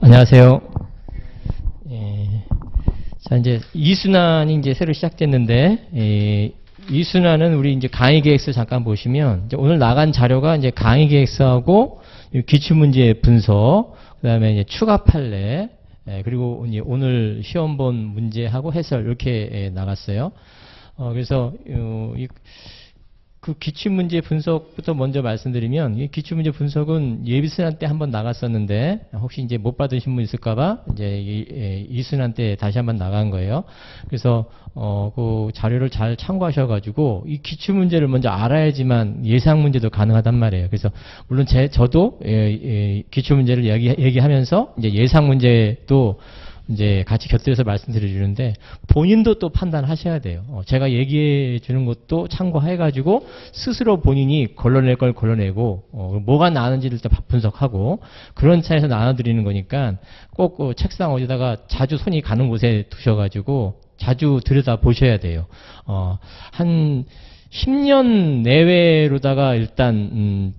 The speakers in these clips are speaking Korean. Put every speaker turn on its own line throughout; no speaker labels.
안녕하세요. 예, 자, 이제 이순환이 이제 새로 시작됐는데, 이순환은 우리 이제 강의 계획서 잠깐 보시면, 이제 오늘 나간 자료가 이제 강의 계획서하고 기출문제 분석, 그 다음에 이제 추가 판례, 그리고 이제 오늘 시험 본 문제하고 해설 이렇게 나갔어요. 그래서 그 기출문제 분석부터 먼저 말씀드리면, 이 기출문제 분석은 예비순환 때 한번 나갔었는데, 혹시 이제 못 받으신 분 있을까봐, 이제 이순환 때 다시 한번 나간 거예요. 그래서, 그 자료를 잘 참고하셔가지고, 이 기출문제를 먼저 알아야지만 예상문제도 가능하단 말이에요. 그래서, 물론 저도, 기출문제를 얘기하면서, 이제 예상문제도 이제 같이 곁들여서 말씀드려 주는데 본인도 또 판단하셔야 돼요. 제가 얘기해 주는 것도 참고해 가지고 스스로 본인이 걸러낼 걸 걸러내고 뭐가 나는지를 또 분석하고 그런 차에서 나눠드리는 거니까 꼭 그 책상 어디다가 자주 손이 가는 곳에 두셔 가지고 자주 들여다 보셔야 돼요. 한 10년 내외로다가 일단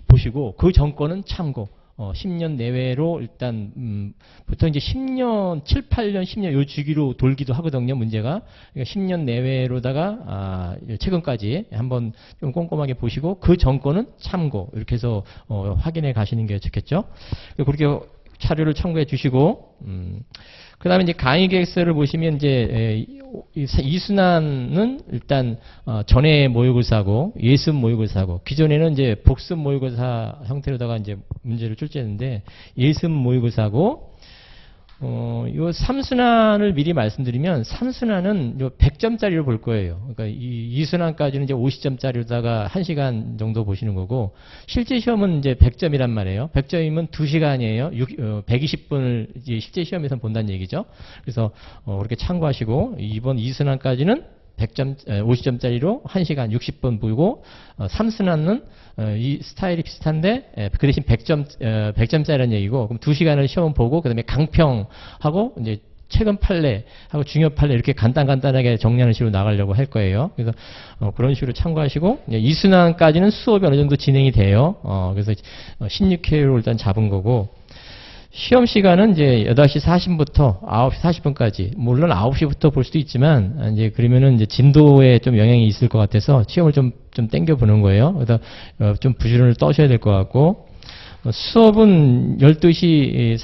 보시고 그 정권은 참고 10년 내외로 일단 보통 이제 10년, 7, 8년, 10년 요 주기로 돌기도 하거든요, 문제가. 그러니까 10년 내외로다가 최근까지 한번 좀 꼼꼼하게 보시고 그 정권은 참고 이렇게 해서 확인해 가시는 게 좋겠죠. 그렇게 자료를 참고해 주시고 그 다음에 이제 강의 계획서를 보시면 이제 이순환은 일단 전해 모의고사고 예습 모의고사고 기존에는 이제 복습 모의고사 형태로다가 이제 문제를 출제했는데 예습 모의고사고 요 3순환을 미리 말씀드리면 3순환은 요 100점짜리로 볼 거예요. 그러니까 이 2순환까지는 이제 50점짜리로다가 1시간 정도 보시는 거고 실제 시험은 이제 100점이란 말이에요. 100점이면 2시간이에요. 120분을 이제 실제 시험에서 본다는 얘기죠. 그래서 그렇게 참고하시고 이번 2순환까지는 100점, 50점짜리로 1시간 60분 보이고 3순환은 이 스타일이 비슷한데 그 대신 100점짜리라는 얘기고 그럼 2시간을 시험 보고 그 다음에 강평하고 이제 최근 판례하고 중요 판례 이렇게 간단하게 정리하는 식으로 나가려고 할 거예요. 그래서 그런 식으로 참고하시고 2순환까지는 수업이 어느 정도 진행이 돼요. 그래서 16회로 일단 잡은 거고 시험 시간은 이제 8시 40분부터 9시 40분까지. 물론 9시부터 볼 수도 있지만, 이제 그러면은 이제 진도에 좀 영향이 있을 것 같아서 시험을 좀 땡겨 보는 거예요. 그래서 좀 부지런을 떠셔야 될 것 같고, 수업은 12시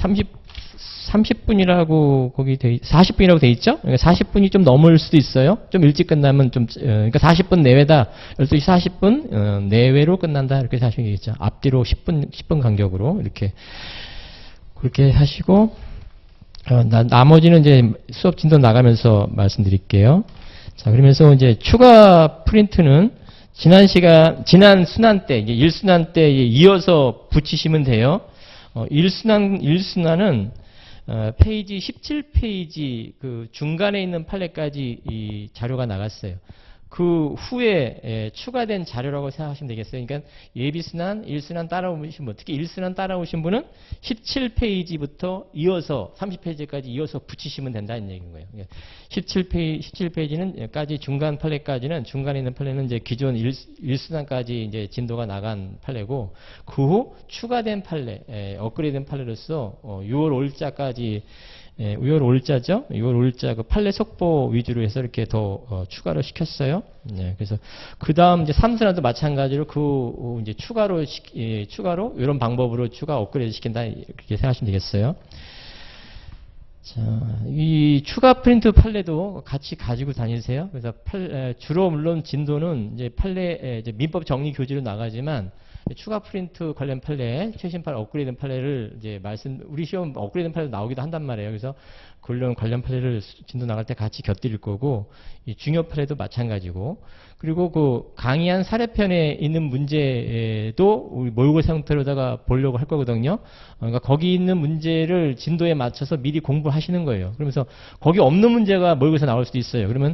30분이라고 거기 40분이라고 돼 있죠? 그러니까 40분이 좀 넘을 수도 있어요. 좀 일찍 끝나면 그러니까 40분 내외다. 12시 40분 내외로 끝난다. 이렇게 하시면 되겠죠. 앞뒤로 10분 간격으로 이렇게. 그렇게 하시고 나머지는 이제 수업 진도 나가면서 말씀드릴게요. 자, 그러면서 이제 추가 프린트는 지난 순환 때, 이제 1순환 때 이어서 붙이시면 돼요. 1순환은 페이지 17페이지 그 중간에 있는 판례까지 이 자료가 나갔어요. 그 후에 추가된 자료라고 생각하시면 되겠어요. 그러니까 예비순환, 1순환 따라오신 분, 특히 1순환 따라오신 분은 17페이지부터 이어서 30페이지까지 이어서 붙이시면 된다는 얘기인 거예요. 그러니까 17페이지는까지 중간 판례까지는 중간에 있는 판례는 이제 기존 1순환까지 이제 진도가 나간 판례고 그 후 추가된 판례, 업그레이드된 판례로서 6월 5일자까지 6월 5일자죠? 6월 5일자 그 판례 속보 위주로 해서 이렇게 더 추가를 시켰어요. 네, 그래서 그 다음 이제 3순환도 마찬가지로 이제 추가로 이런 방법으로 추가 업그레이드 시킨다 이렇게 생각하시면 되겠어요. 자, 이 추가 프린트 판례도 같이 가지고 다니세요. 그래서 주로 물론 진도는 이제 판례 이제 민법 정리 교재로 나가지만 추가 프린트 관련 판례, 최신 판례, 업그레이드 판례를 이제 우리 시험 업그레이드 판례도 나오기도 한단 말이에요. 그래서 관련 판례를 진도 나갈 때 같이 곁들일 거고, 이 중요 판례도 마찬가지고, 그리고 그 강의한 사례편에 있는 문제도 우리 모의고사 형태로다가 보려고 할 거거든요. 그러니까 거기 있는 문제를 진도에 맞춰서 미리 공부하시는 거예요. 그러면서 거기 없는 문제가 모의고사 나올 수도 있어요. 그러면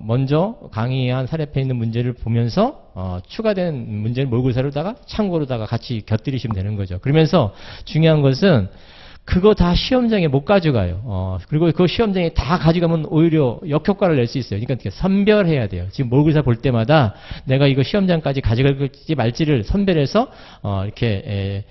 먼저 강의한 사례편에 있는 문제를 보면서 추가된 문제를 모의고사로다가 참고로다가 같이 곁들이시면 되는 거죠. 그러면서 중요한 것은 그거 다 시험장에 못 가져가요. 그리고 그 시험장에 다 가져가면 오히려 역효과를 낼 수 있어요. 그러니까 선별해야 돼요. 지금 모의고사 볼 때마다 내가 이거 시험장까지 가져갈지 말지를 선별해서 이렇게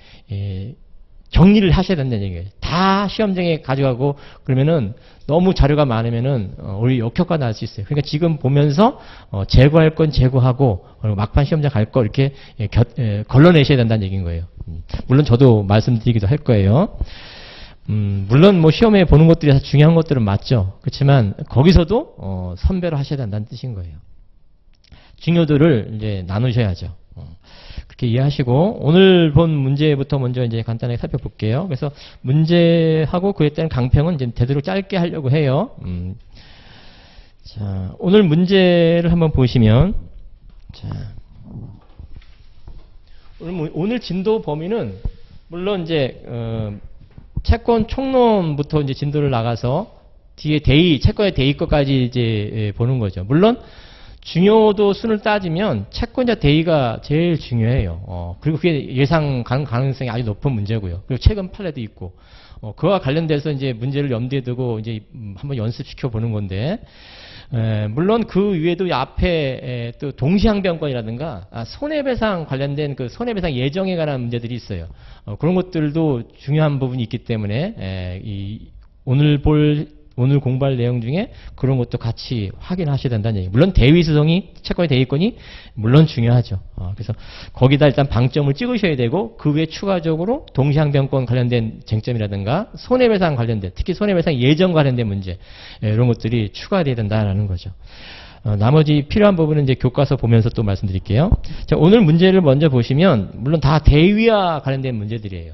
정리를 하셔야 된다는 얘기예요. 다 시험장에 가져가고 그러면은 너무 자료가 많으면은 오히려 역효과가 날 수 있어요. 그러니까 지금 보면서 제거할 건 제거하고 막판 시험장 갈 거 이렇게 걸러내셔야 된다는 얘기인 거예요. 물론 저도 말씀드리기도 할 거예요. 물론 뭐 시험에 보는 것들이 다 중요한 것들은 맞죠. 그렇지만 거기서도 선별을 하셔야 된다는 뜻인 거예요. 중요도를 이제 나누셔야죠. 그렇게 이해하시고 오늘 본 문제부터 먼저 이제 간단하게 살펴볼게요. 그래서 문제하고 그에 따른 강평은 이제 되도록 짧게 하려고 해요. 자, 오늘 문제를 한번 보시면 자, 오늘 진도 범위는 물론 이제 채권 총론부터 이제 진도를 나가서 뒤에 채권의 대의 것까지 이제 보는 거죠. 물론 중요도 순을 따지면 채권자 대의가 제일 중요해요. 그리고 그게 예상 가능성이 아주 높은 문제고요. 그리고 최근 판례도 있고, 그와 관련돼서 이제 문제를 염두에 두고 이제 한번 연습시켜 보는 건데, 물론 그 위에도 앞에 또 동시항변권이라든가 손해배상 관련된 그 손해배상 예정에 관한 문제들이 있어요. 그런 것들도 중요한 부분이 있기 때문에 오늘 공부할 내용 중에 그런 것도 같이 확인하셔야 된다는 얘기예요. 물론 대위소송이 채권의 대위권이 물론 중요하죠. 그래서 거기다 일단 방점을 찍으셔야 되고 그 외에 추가적으로 동시항변권 관련된 쟁점이라든가 손해배상 관련된 특히 손해배상 예정 관련된 문제 이런 것들이 추가돼야 된다는 거죠. 나머지 필요한 부분은 이제 교과서 보면서 또 말씀드릴게요. 자, 오늘 문제를 먼저 보시면 물론 다 대위와 관련된 문제들이에요.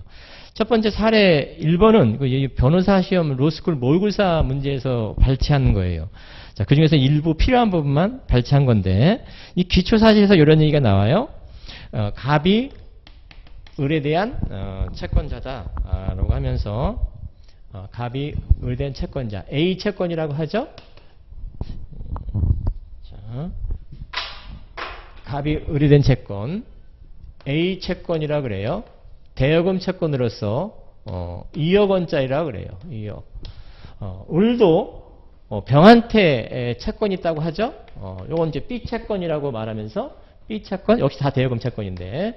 첫 번째 사례 1번은 변호사 시험 로스쿨 모의고사 문제에서 발췌한 거예요. 자, 그 중에서 일부 필요한 부분만 발췌한 건데 이 기초사실에서 이런 얘기가 나와요. 갑이 을에 대한 채권자다라고 하면서 갑이 을에 대한 채권자 A 채권이라고 하죠. 자, 갑이 을에 대한 채권 A 채권이라고 그래요. 대여금 채권으로서 2억 원짜리라고 그래요. 2억. 을도 병한테 채권이 있다고 하죠. 요건 이제 B 채권이라고 말하면서 B 채권 역시 다 대여금 채권인데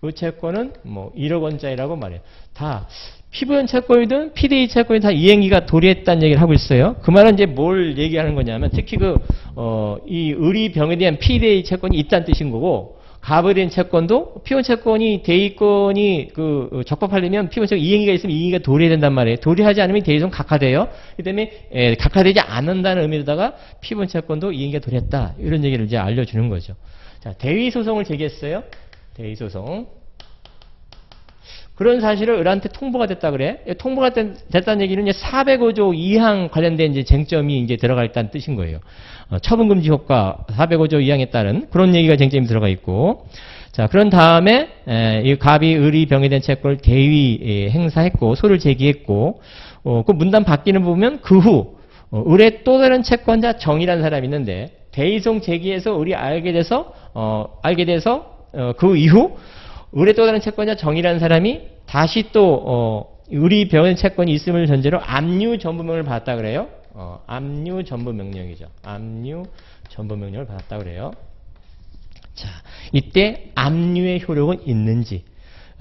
그 채권은 뭐 1억 원짜리라고 말해요. 다 피부연 채권이든 PDA 채권이 다 이행기가 도래했다는 얘기를 하고 있어요. 그 말은 이제 뭘 얘기하는 거냐면 특히 이 을이 병에 대한 PDA 채권이 있다는 뜻인 거고 갑에 대한 채권도 피원 채권이 대위권이 적법하려면 피원 채권 이행기가 있으면 이행기가 도래해야 된단 말이에요. 도래하지 않으면 대위선 각하돼요. 그 때문에 각하되지 않는다는 의미로다가 피원 채권도 이행기가 도래했다. 이런 얘기를 이제 알려주는 거죠. 자, 대위 소송을 제기했어요. 대위 소송. 그런 사실을 을한테 통보가 됐다 그래. 통보가 됐다는 얘기는 이제 405조 2항 관련된 이제 쟁점이 이제 들어가 있다는 뜻인 거예요. 처분금지 효과 405조 2항에 따른 그런 얘기가 쟁점이 들어가 있고, 자, 그런 다음에 이 갑이 을이 병에 대한 채권을 대위 행사했고 소를 제기했고, 그 문단 바뀌는 부분 그 후 을의 또 다른 채권자 정이라는 사람이 있는데 대위송 제기해서 을이 알게 돼서 그 이후 을의 또 다른 채권자 정이라는 사람이 다시 또 을이 병의 채권이 있음을 전제로 압류 전부명을 받았다 그래요. 압류 전부명령이죠. 압류 전부명령을 받았다 그래요. 자, 이때 압류의 효력은 있는지,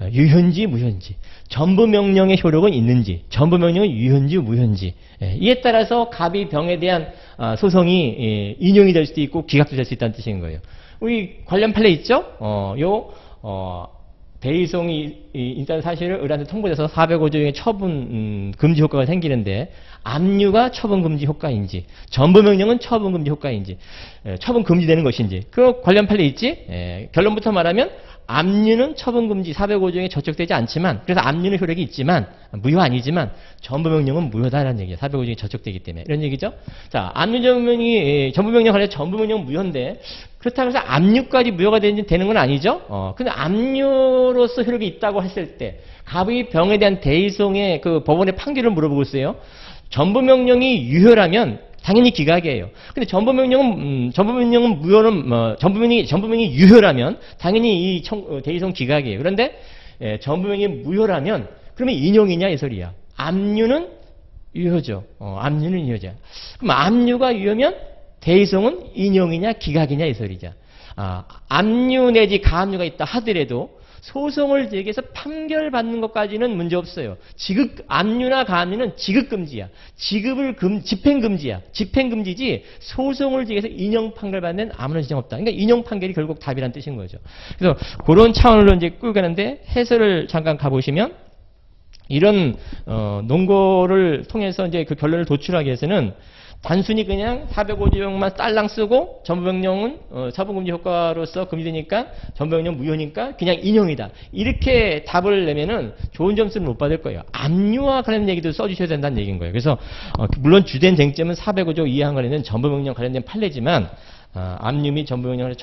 유효인지 무효인지, 전부명령의 효력은 있는지, 전부명령은 유효인지 무효인지, 이에 따라서 갑이 병에 대한 소송이 인용이 될 수도 있고 기각도 될 수 있다는 뜻인 거예요. 우리 관련 판례 있죠? 대위송이 일단 사실을 을한테 통보돼서 405조의 처분 금지 효과가 생기는데 압류가 처분 금지 효과인지 전부명령은 처분 금지 효과인지 처분 금지되는 것인지 그 관련 판례 있지? 결론부터 말하면 압류는 처분 금지 405조에 저촉되지 않지만 그래서 압류는 효력이 있지만 무효 아니지만 전부명령은 무효다라는 얘기예요. 405조에 저촉되기 때문에 이런 얘기죠. 자, 압류 전부명령 관련 전부명령은 무효인데 그렇다고 해서 압류까지 무효가 되는 건 아니죠. 근데 압류로서 효력이 있다고 했을 때 갑의 병에 대한 대위송의 그 법원의 판결을 물어보고 있어요. 전부명령이 유효라면 당연히 기각이에요. 근데 전부명령은 전부명령이 유효라면 당연히 이 대위송 기각이에요. 그런데 전부명령이 무효라면 그러면 인용이냐 이 소리야. 압류는 유효죠. 압류는 유효죠. 그럼 압류가 유효면 대위송은 인용이냐 기각이냐 이 소리죠. 압류 내지 가압류가 있다 하더라도 소송을 제기해서 판결받는 것까지는 문제 없어요. 압류나 가압류는 지급금지야. 집행금지야. 집행금지지 소송을 제기해서 인용 판결받는 아무런 지장 없다. 그러니까 인용 판결이 결국 답이란 뜻인 거죠. 그래서 그런 차원으로 이제 끌고 가는데 해설을 잠깐 가보시면 이런 논거를 통해서 이제 그 결론을 도출하기 위해서는 단순히 그냥 405조만 딸랑 쓰고 전부명령은 사법금지 효과로서 금지되니까 전부명령 무효니까 그냥 인용이다. 이렇게 답을 내면은 좋은 점수를 못 받을 거예요. 압류와 관련된 얘기도 써주셔야 된다는 얘기인 거예요. 그래서 물론 주된 쟁점은 405조 이하항 관련된 전부명령 관련된 판례지만 압류 및 전부명령은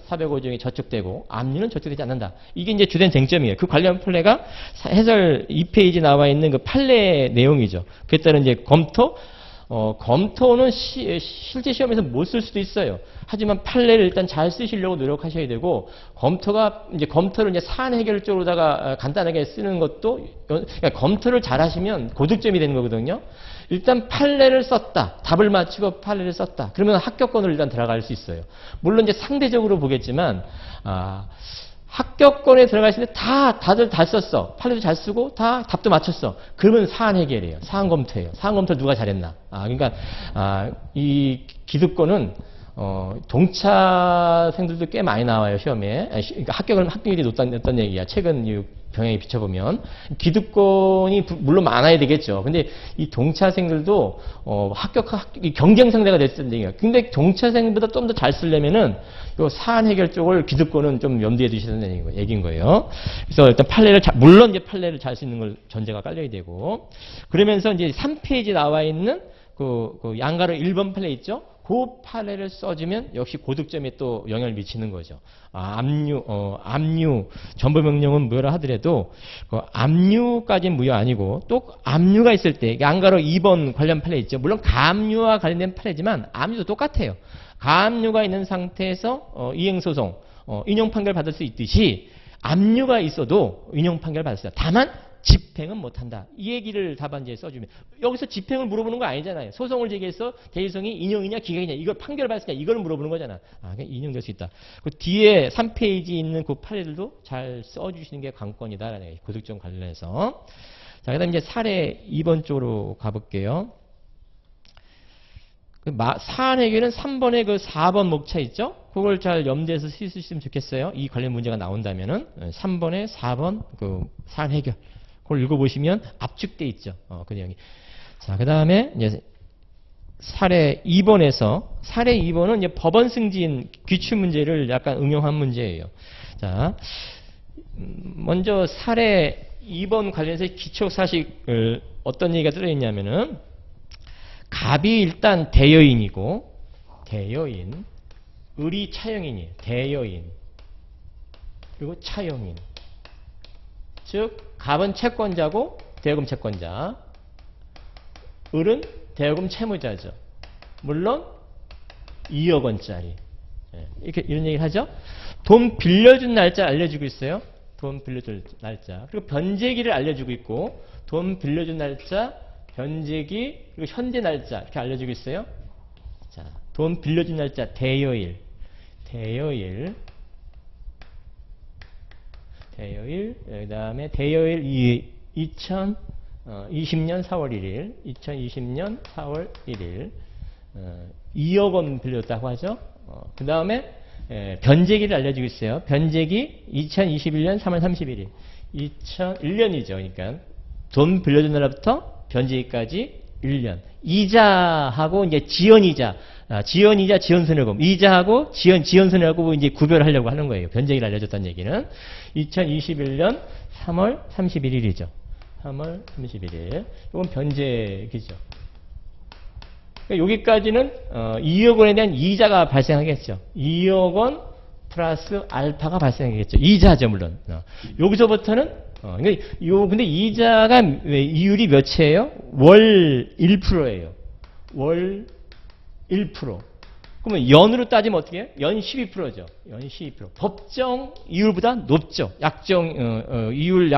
405조에 저촉되고 압류는 저촉되지 않는다. 이게 이제 주된 쟁점이에요. 그 관련 판례가 해설 2페이지 나와 있는 그 판례 내용이죠. 그에 따른 이제 검토는 실제 시험에서 못 쓸 수도 있어요. 하지만 판례를 일단 잘 쓰시려고 노력하셔야 되고, 검토를 이제 사안 해결 쪽으로다가 간단하게 쓰는 것도, 그러니까 검토를 잘 하시면 고득점이 되는 거거든요. 일단 판례를 썼다. 답을 맞추고 판례를 썼다. 그러면 합격권으로 일단 들어갈 수 있어요. 물론 이제 상대적으로 보겠지만, 합격권에 들어가시는데 다들 다 썼어. 판례도 잘 쓰고 다 답도 맞췄어. 그러면 사안 해결이에요. 사안 검토예요. 사안 검토를 누가 잘했나. 그러니까 이 기득권은 동차생들도 꽤 많이 나와요, 시험에. 그러니까 합격률이 높다는 얘기야. 최근 이 병행에 비춰보면. 기득권이 물론 많아야 되겠죠. 근데 이 동차생들도 경쟁 상대가 됐다는 얘기예요. 근데 동차생보다 좀 더 잘 쓰려면은 요 사안 해결 쪽을 기득권은 좀 염두에 두셔야 되는 얘기인 거예요. 그래서 일단 물론 이제 판례를 잘 쓰는 걸 전제가 깔려야 되고, 그러면서 이제 3페이지 나와 있는 그 양가로 1번 판례 있죠? 그 판례를 써주면 역시 고득점에 또 영향을 미치는 거죠. 압류, 전부명령은 무효라 하더라도, 압류까지는 무효 아니고, 또 압류가 있을 때, 양가로 2번 관련 판례 있죠. 물론 가압류와 관련된 판례지만, 압류도 똑같아요. 가압류가 있는 상태에서 이행소송, 인용 판결 받을 수 있듯이, 압류가 있어도 인용 판결 받을 수 있다. 다만, 집행은 못한다. 이 얘기를 답안지에 써주면, 여기서 집행을 물어보는 거 아니잖아요. 소송을 제기해서 대리성이 인용이냐 기각이냐 이걸 판결받을 수 있냐 이걸 물어보는 거잖아. 그냥 인용될 수 있다. 그 뒤에 3페이지 있는 그 판례들도 잘 써주시는 게 관건이다라는 얘기. 고득점 관련해서. 자, 그 다음에 이제 사례 2번 쪽으로 가볼게요. 사안 해결은 3번에 그 4번 목차 있죠? 그걸 잘 염두에서 쓸 수 있으면 좋겠어요. 이 관련 문제가 나온다면은 3번에 4번 그 사안 해결. 그걸 읽어보시면 압축돼 있죠. 그 내용이. 자, 그 다음에 이제 사례 2번은 이제 법원 승진 귀추 문제를 약간 응용한 문제예요. 자, 먼저 사례 2번 관련해서 기초 사실을 어떤 얘기가 들어있냐면은 갑이 일단 대여인이고, 을이 차용인이에요. 대여인. 그리고 차용인. 즉, 갑은 채권자고 대여금 채권자. 을은 대여금 채무자죠. 물론 2억 원짜리. 이런 얘기를 하죠. 돈 빌려준 날짜 알려주고 있어요. 돈 빌려줄 날짜. 그리고 변제기를 알려주고 있고, 돈 빌려준 날짜, 변제기, 그리고 현재 날짜 이렇게 알려주고 있어요. 자, 돈 빌려준 날짜 대여일, 그 다음에 대여일 2020년 4월 1일, 2020년 4월 1일, 2억 원 빌렸다고 하죠. 그 다음에 변제기를 알려주고 있어요. 변제기 2021년 3월 31일, 2001년이죠. 그러니까 돈 빌려준 날부터 변제기까지 1년. 이자하고 이제 지연이자, 지연손해보험. 이자하고 지연손해하고 이제 구별하려고 하는 거예요. 변제기를 알려줬다는 얘기는. 2021년 3월 31일이죠. 3월 31일. 이건 변제기죠. 그러니까 여기까지는 2억 원에 대한 이자가 발생하겠죠. 2억 원 플러스 알파가 발생하겠죠. 이자죠, 물론. 여기서부터는 근데 이자가 이율이 몇이에요? 월 1%예요. 월 1%. 그러면 연으로 따지면 어떻게 해요? 연 12%죠. 연 12%. 법정 이율보다 높죠. 약정이율이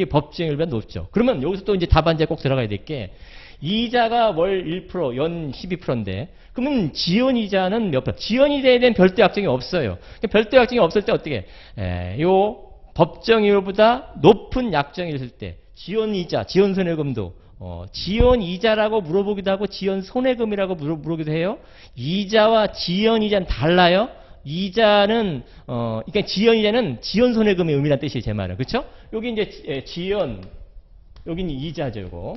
법정 이율보다 높죠. 그러면 여기서 또 이제 답안지에 꼭 들어가야 될 게, 이자가 월 1%, 연 12%인데 그러면 지연이자는 몇 %? 지연이자에 대한 별도 약정이 없어요. 별도 약정이 없을 때 어떻게? 요 법정이율보다 높은 약정이 있을 때 지연이자, 지연손해금도 지연이자라고 물어보기도 하고 지연손해금이라고 물어보기도 해요. 이자와 지연이자는 달라요. 이자는 그러니까 지연이자는 지연손해금의 의미란 뜻이에요. 제 말은. 그렇죠? 여기 이제 지연, 여기는 이자죠. 요거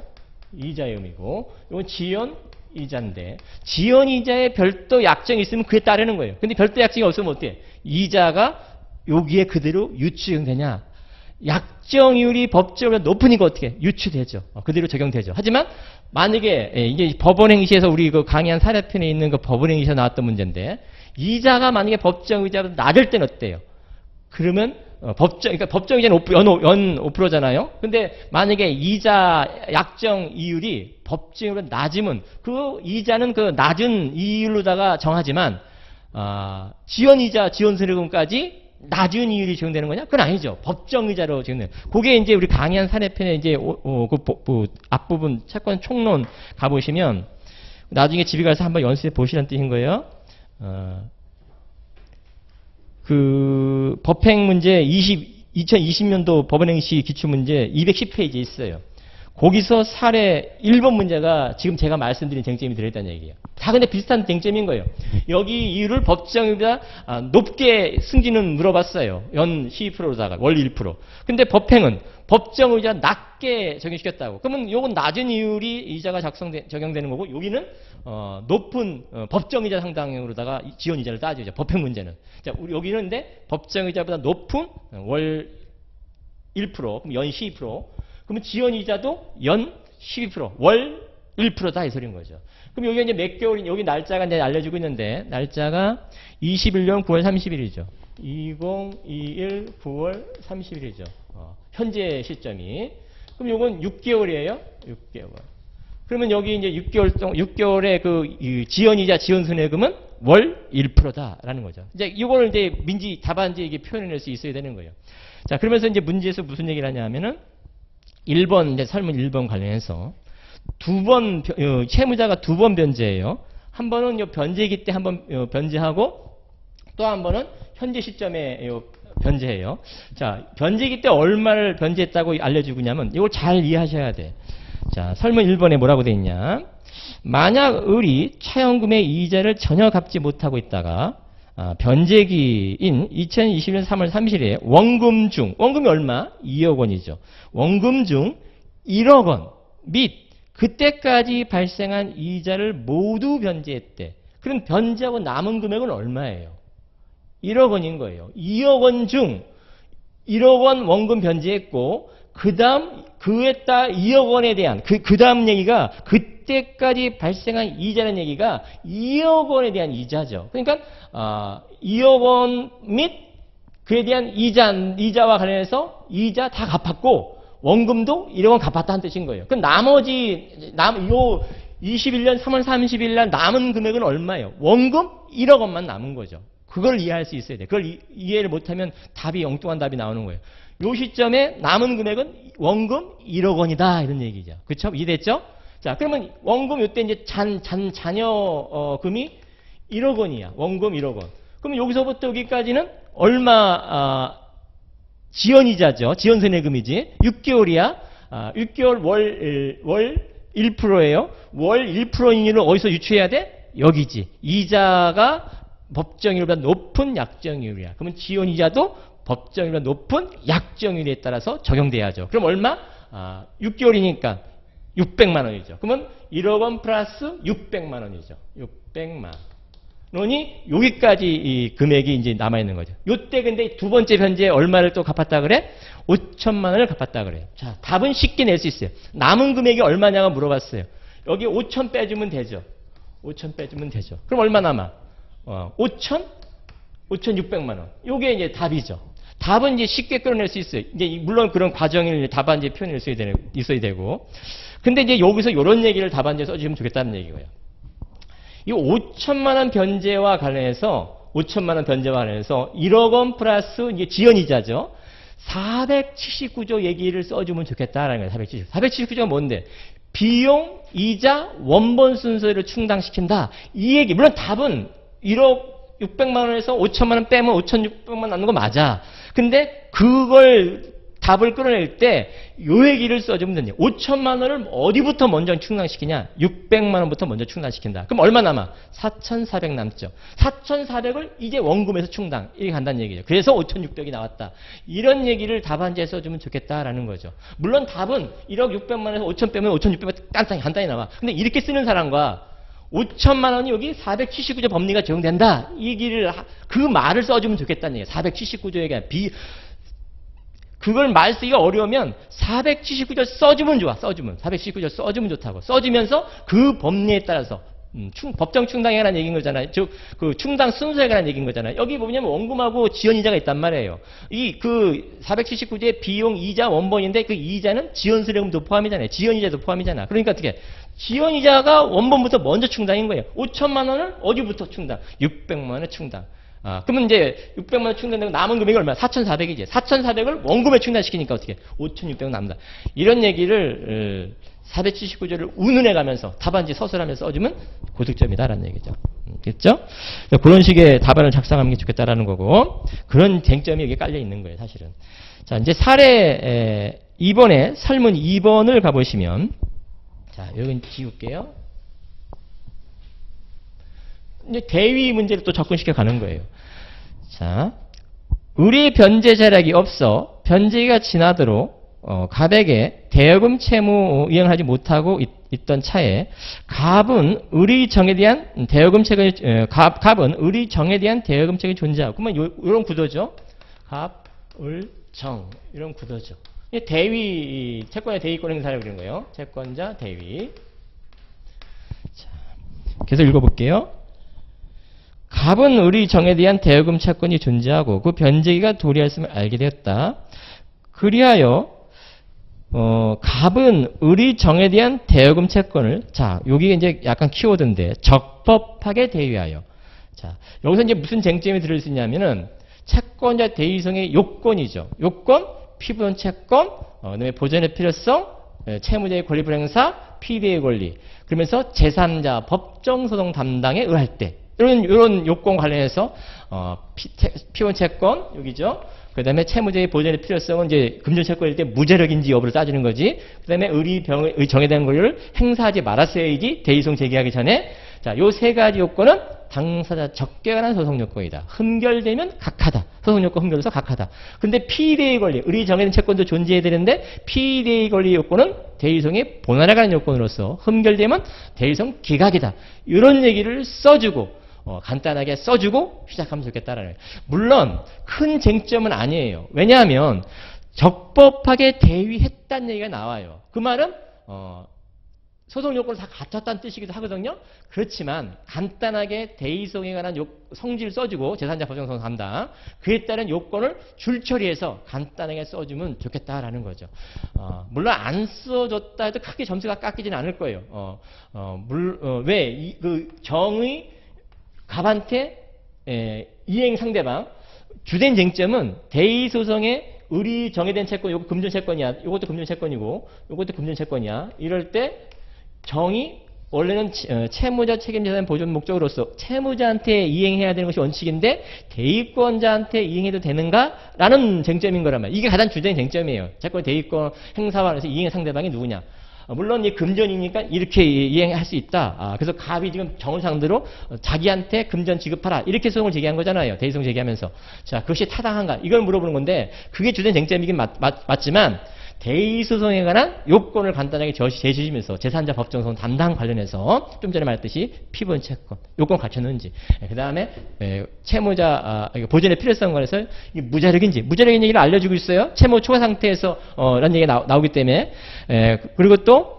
이자의 의미고, 이건 지연이자인데 지연이자에 별도 약정이 있으면 그에 따르는 거예요. 근데 별도 약정이 없으면 어때? 이자가 여기에 그대로 유추되냐? 약정이율이 법적으로 높으니까 어떻게? 유추되죠. 그대로 적용되죠. 하지만 만약에 이게 법원행시에서 우리 그 강의한 사례편에 있는 그 법원행시에서 나왔던 문제인데 이자가 만약에 법정이자보다 낮을 때는 어때요? 그러면 그러니까 법정이자는 연 5%잖아요. 근데 만약에 이자 약정 이율이 법정으로 낮으면 그 이자는 그 낮은 이율로다가 정하지만 지연이자, 지연손해금까지 낮은 이율이 적용되는 거냐? 그건 아니죠. 법정이자로 적용되는. 그게 이제 우리 강의한 사례편에 이제 앞부분 채권 총론 가보시면 나중에 집에 가서 한번 연습해 보시라는 뜻인 거예요. 그 법행 문제 2020년도 법원행시 기출문제 210페이지에 있어요. 거기서 사례 1번 문제가 지금 제가 말씀드린 쟁점이 들어있다는 얘기예요. 다 근데 비슷한 쟁점인 거예요. 여기 이유를 법정보다 높게 승진은 물어봤어요. 연 12%로다가 월 1%. 근데 법행은 법정의자 낮게 적용시켰다고. 그러면 요건 낮은 이율이 이자가 적용되는 거고 여기는 높은 법정의자 상당으로다가 지연이자를 따지죠. 법행 문제는. 자, 우리 여기는 근데 법정의자보다 높은 월 1%, 그럼 연 12%. 그러면 지연이자도 연 12%, 월 1%다 이 소리인 거죠. 그럼 여기 이제 몇 개월인, 여기 날짜가 이제 알려주고 있는데, 날짜가 21년 9월 30일이죠. 2021 9월 30일이죠. 현재 시점이. 그럼 요건 6개월이에요. 6개월. 그러면 여기 이제 6개월의 그 지연이자 지연손해금은 월 1%다라는 거죠. 이제 이걸 이제 답안지에 이게 표현해낼 수 있어야 되는 거예요. 자, 그러면서 이제 문제에서 무슨 얘기를 하냐면은 1번, 이제 설문 1번 관련해서 채무자가 두 번 변제해요. 한 번은 변제기 때 한 번 변제하고 또 한 번은 현재 시점에 변제해요. 자, 변제기 때 얼마를 변제했다고 알려주고 있냐면 이걸 잘 이해하셔야 돼. 자, 설문 1번에 뭐라고 돼 있냐. 만약 을이 차연금의 이자를 전혀 갚지 못하고 있다가 변제기인 2020년 3월 30일에 원금 중, 원금이 얼마? 2억 원이죠. 원금 중 1억 원 및 그때까지 발생한 이자를 모두 변제했대. 그럼 변제하고 남은 금액은 얼마예요? 1억 원인 거예요. 2억 원 중 1억 원 원금 변제했고 그 다음 그에 따라 2억 원에 대한 그 다음 얘기가 그때까지 발생한 이자라는 얘기가 2억 원에 대한 이자죠. 그러니까 2억 원 및 그에 대한 이자와 관련해서 이자 다 갚았고 원금도 1억 원 갚았다는 뜻인 거예요. 그럼 나머지 요 21년 3월 30일 날 남은 금액은 얼마예요? 원금 1억 원만 남은 거죠. 그걸 이해할 수 있어야 돼. 그걸 이해를 못하면 답이 엉뚱한 답이 나오는 거예요. 요 시점에 남은 금액은 원금 1억 원이다 이런 얘기죠. 그렇죠? 이해됐죠? 자, 그러면 원금 요때 이제 잔여금이 1억 원이야. 원금 1억 원. 그럼 여기서부터 여기까지는 얼마 지연이자죠. 지연손해금이지. 6개월이야. 6개월 월 1%예요. 월 1%인 일을 어디서 유추해야 돼? 여기지. 이자가 법정이율보다 높은 약정이율이야. 그러면 지연이자도 법정이율보다 높은 약정이율에 따라서 적용돼야죠. 그럼 얼마? 6개월이니까 600만 원이죠. 그러면 1억 원 플러스 600만 원이죠. 600만 원이 여기까지 이 금액이 이제 남아있는 거죠. 요때 근데 두 번째 변제에 얼마를 또 갚았다 그래? 5천만 원을 갚았다 그래요. 자, 답은 쉽게 낼 수 있어요. 남은 금액이 얼마냐고 물어봤어요. 여기 5천 빼주면 되죠. 5천 빼주면 되죠. 그럼 얼마 남아? 5,600만 원. 요게 이제 답이죠. 답은 이제 쉽게 끌어낼 수 있어요. 이제 물론 그런 과정을 답안지에 표현할 수 있어야 되고. 근데 이제 여기서 이런 얘기를 답안지에 써주시면 좋겠다는 얘기고요. 이 5천만 원 변제와 관련해서 1억 원 플러스 이제 지연이자죠. 479조 얘기를 써주면 좋겠다라는 거예요. 479조가 뭔데? 비용, 이자, 원본 순서를 충당시킨다. 이 얘기. 물론 답은 1억 600만 원에서 5천만 원 빼면 5,600만 원 남는 거 맞아. 근데 그걸 답을 끌어낼 때 요 얘기를 써주면 되냐. 5천만 원을 어디부터 먼저 충당시키냐. 600만 원부터 먼저 충당시킨다. 그럼 얼마 남아? 4,400 남죠. 4,400을 이제 원금에서 충당. 이게 간다는 얘기죠. 그래서 5,600이 나왔다. 이런 얘기를 답안지에 써주면 좋겠다라는 거죠. 물론 답은 1억 600만 원에서 5천 빼면 5,600만 간단히 나와. 근데 이렇게 쓰는 사람과 5천만 원이 여기 479조 법리가 적용된다. 이 얘기를, 그 말을 써주면 좋겠다는 얘기예요. 479조 얘기야. 그걸 말 쓰기가 어려우면 479조 써주면 좋아. 써주면. 479조 써주면 좋다고. 써주면서 그 법리에 따라서 법정 충당에 관한 얘기인 거잖아요. 즉, 그 충당 순서에 관한 얘기인 거잖아요. 여기 보면 원금하고 지연이자가 있단 말이에요. 그 479조의 비용, 이자, 원본인데 그 이자는 지연수령도 포함이잖아요. 지연이자도 포함이잖아. 그러니까 어떻게? 지연이자가 원본부터 먼저 충당인 거예요. 5천만 원을 어디부터 충당? 600만 원에 충당. 그러면 이제 600만 원 충당되고 남은 금액이 얼마야? 4,400이지. 4,400을 원금에 충당시키니까 어떻게? 5,600 남는다. 이런 얘기를 479조를 운운해 가면서 답안지 서술하면서 써주면 고득점이다라는 얘기죠. 됐죠? 그런 식의 답안을 작성하는 게 좋겠다라는 거고, 그런 쟁점이 여기 깔려 있는 거예요, 사실은. 자, 이제 사례 2번에 설문 2번을 가보시면, 자, 여기 지울게요. 이제 대위 문제를 또 접근시켜 가는 거예요. 자, 의리 변제 자력이 없어 변제가 지나도록 갑에게 대여금 채무 이행하지 못하고 있던 차에 갑은 의리 정에 대한 대여금 채권이 갑은 의리 정에 대한 대여금 채권이 존재하고, 그러면 이런 구도죠. 갑, 을, 정 이런 구도죠. 대위 채권의 대위권 행사를 그린 거예요. 채권자 대위. 자, 계속 읽어볼게요. 갑은 의리 정에 대한 대여금 채권이 존재하고 그 변제기가 도리했음을 알게 되었다. 그리하여 갑은 의리 정에 대한 대여금 채권을, 자, 여기 이제 약간 키워드인데 적법하게 대위하여. 자, 여기서 이제 무슨 쟁점이 들을 수 있냐면은 채권자 대위성의 요건이죠. 요건, 피부연 채권, 그다음에 보전의 필요성, 채무자의 권리 불행사, 피대의 권리. 그러면서 제3자 법정 소송 담당에 의할 때. 이런 요건 관련해서 피원 채권 여기죠. 그다음에 채무자의 보전의 필요성은 이제 금전 채권일 때 무죄력인지 여부를 따지는 거지. 그다음에 의리 정에 대한 권리를 행사하지 말았어야지 대의송 제기하기 전에. 자, 요 세 가지 요건은 당사자 적격에 관한 소송 요건이다. 흠결되면 각하다. 소송 요건 흠결해서 각하다. 근데 피대의 권리, 의리 정해진 채권도 존재해야 되는데 피대의 권리 요건은 대의송의 본안에 관한 요건으로서 흠결되면 대의송 기각이다. 이런 얘기를 써주고 간단하게 써주고 시작하면 좋겠다라는. 물론 큰 쟁점은 아니에요. 왜냐하면 적법하게 대위했다는 얘기가 나와요. 그 말은 소송 요건을 다 갖췄다는 뜻이기도 하거든요. 그렇지만 간단하게 대의성에 관한 성질을 써주고 제3자 법정소송 담당, 그에 따른 요건을 줄처리해서 간단하게 써주면 좋겠다라는 거죠. 물론 안 써줬다 해도 크게 점수가 깎이지는 않을 거예요. 왜? 그 정의 갑한테 이행 상대방 주된 쟁점은 대의소송의 의리 정해된 채권, 요거 금전 채권이야. 요것도 금전 채권이고 요것도 금전 채권이야. 이럴 때 정의 원래는 채무자 책임자산 보존 목적으로서 채무자한테 이행해야 되는 것이 원칙인데 대의권자한테 이행해도 되는가라는 쟁점인 거란 말이에요. 이게 가장 주된 쟁점이에요. 채권 대의권 행사화에서 이행의 상대방이 누구냐. 물론 이 금전이니까 이렇게 이행할 수 있다. 그래서 갑이 지금 정을 상대로 자기한테 금전 지급하라. 이렇게 소송을 제기한 거잖아요. 대의소송 제기하면서. 자, 그것이 타당한가? 이걸 물어보는 건데 그게 주된 쟁점이긴 맞지만 대의소송에 관한 요건을 간단하게 제시하면서 제3자 법정소송 담당 관련해서 좀 전에 말했듯이 피본 채권 요건 갖췄는지, 그 다음에 채무자 보전의 필요성 관해서 이게 무자력인지 무자력인 얘기를 알려주고 있어요. 채무 초과 상태에서 라는 얘기가 나오기 때문에. 그리고 또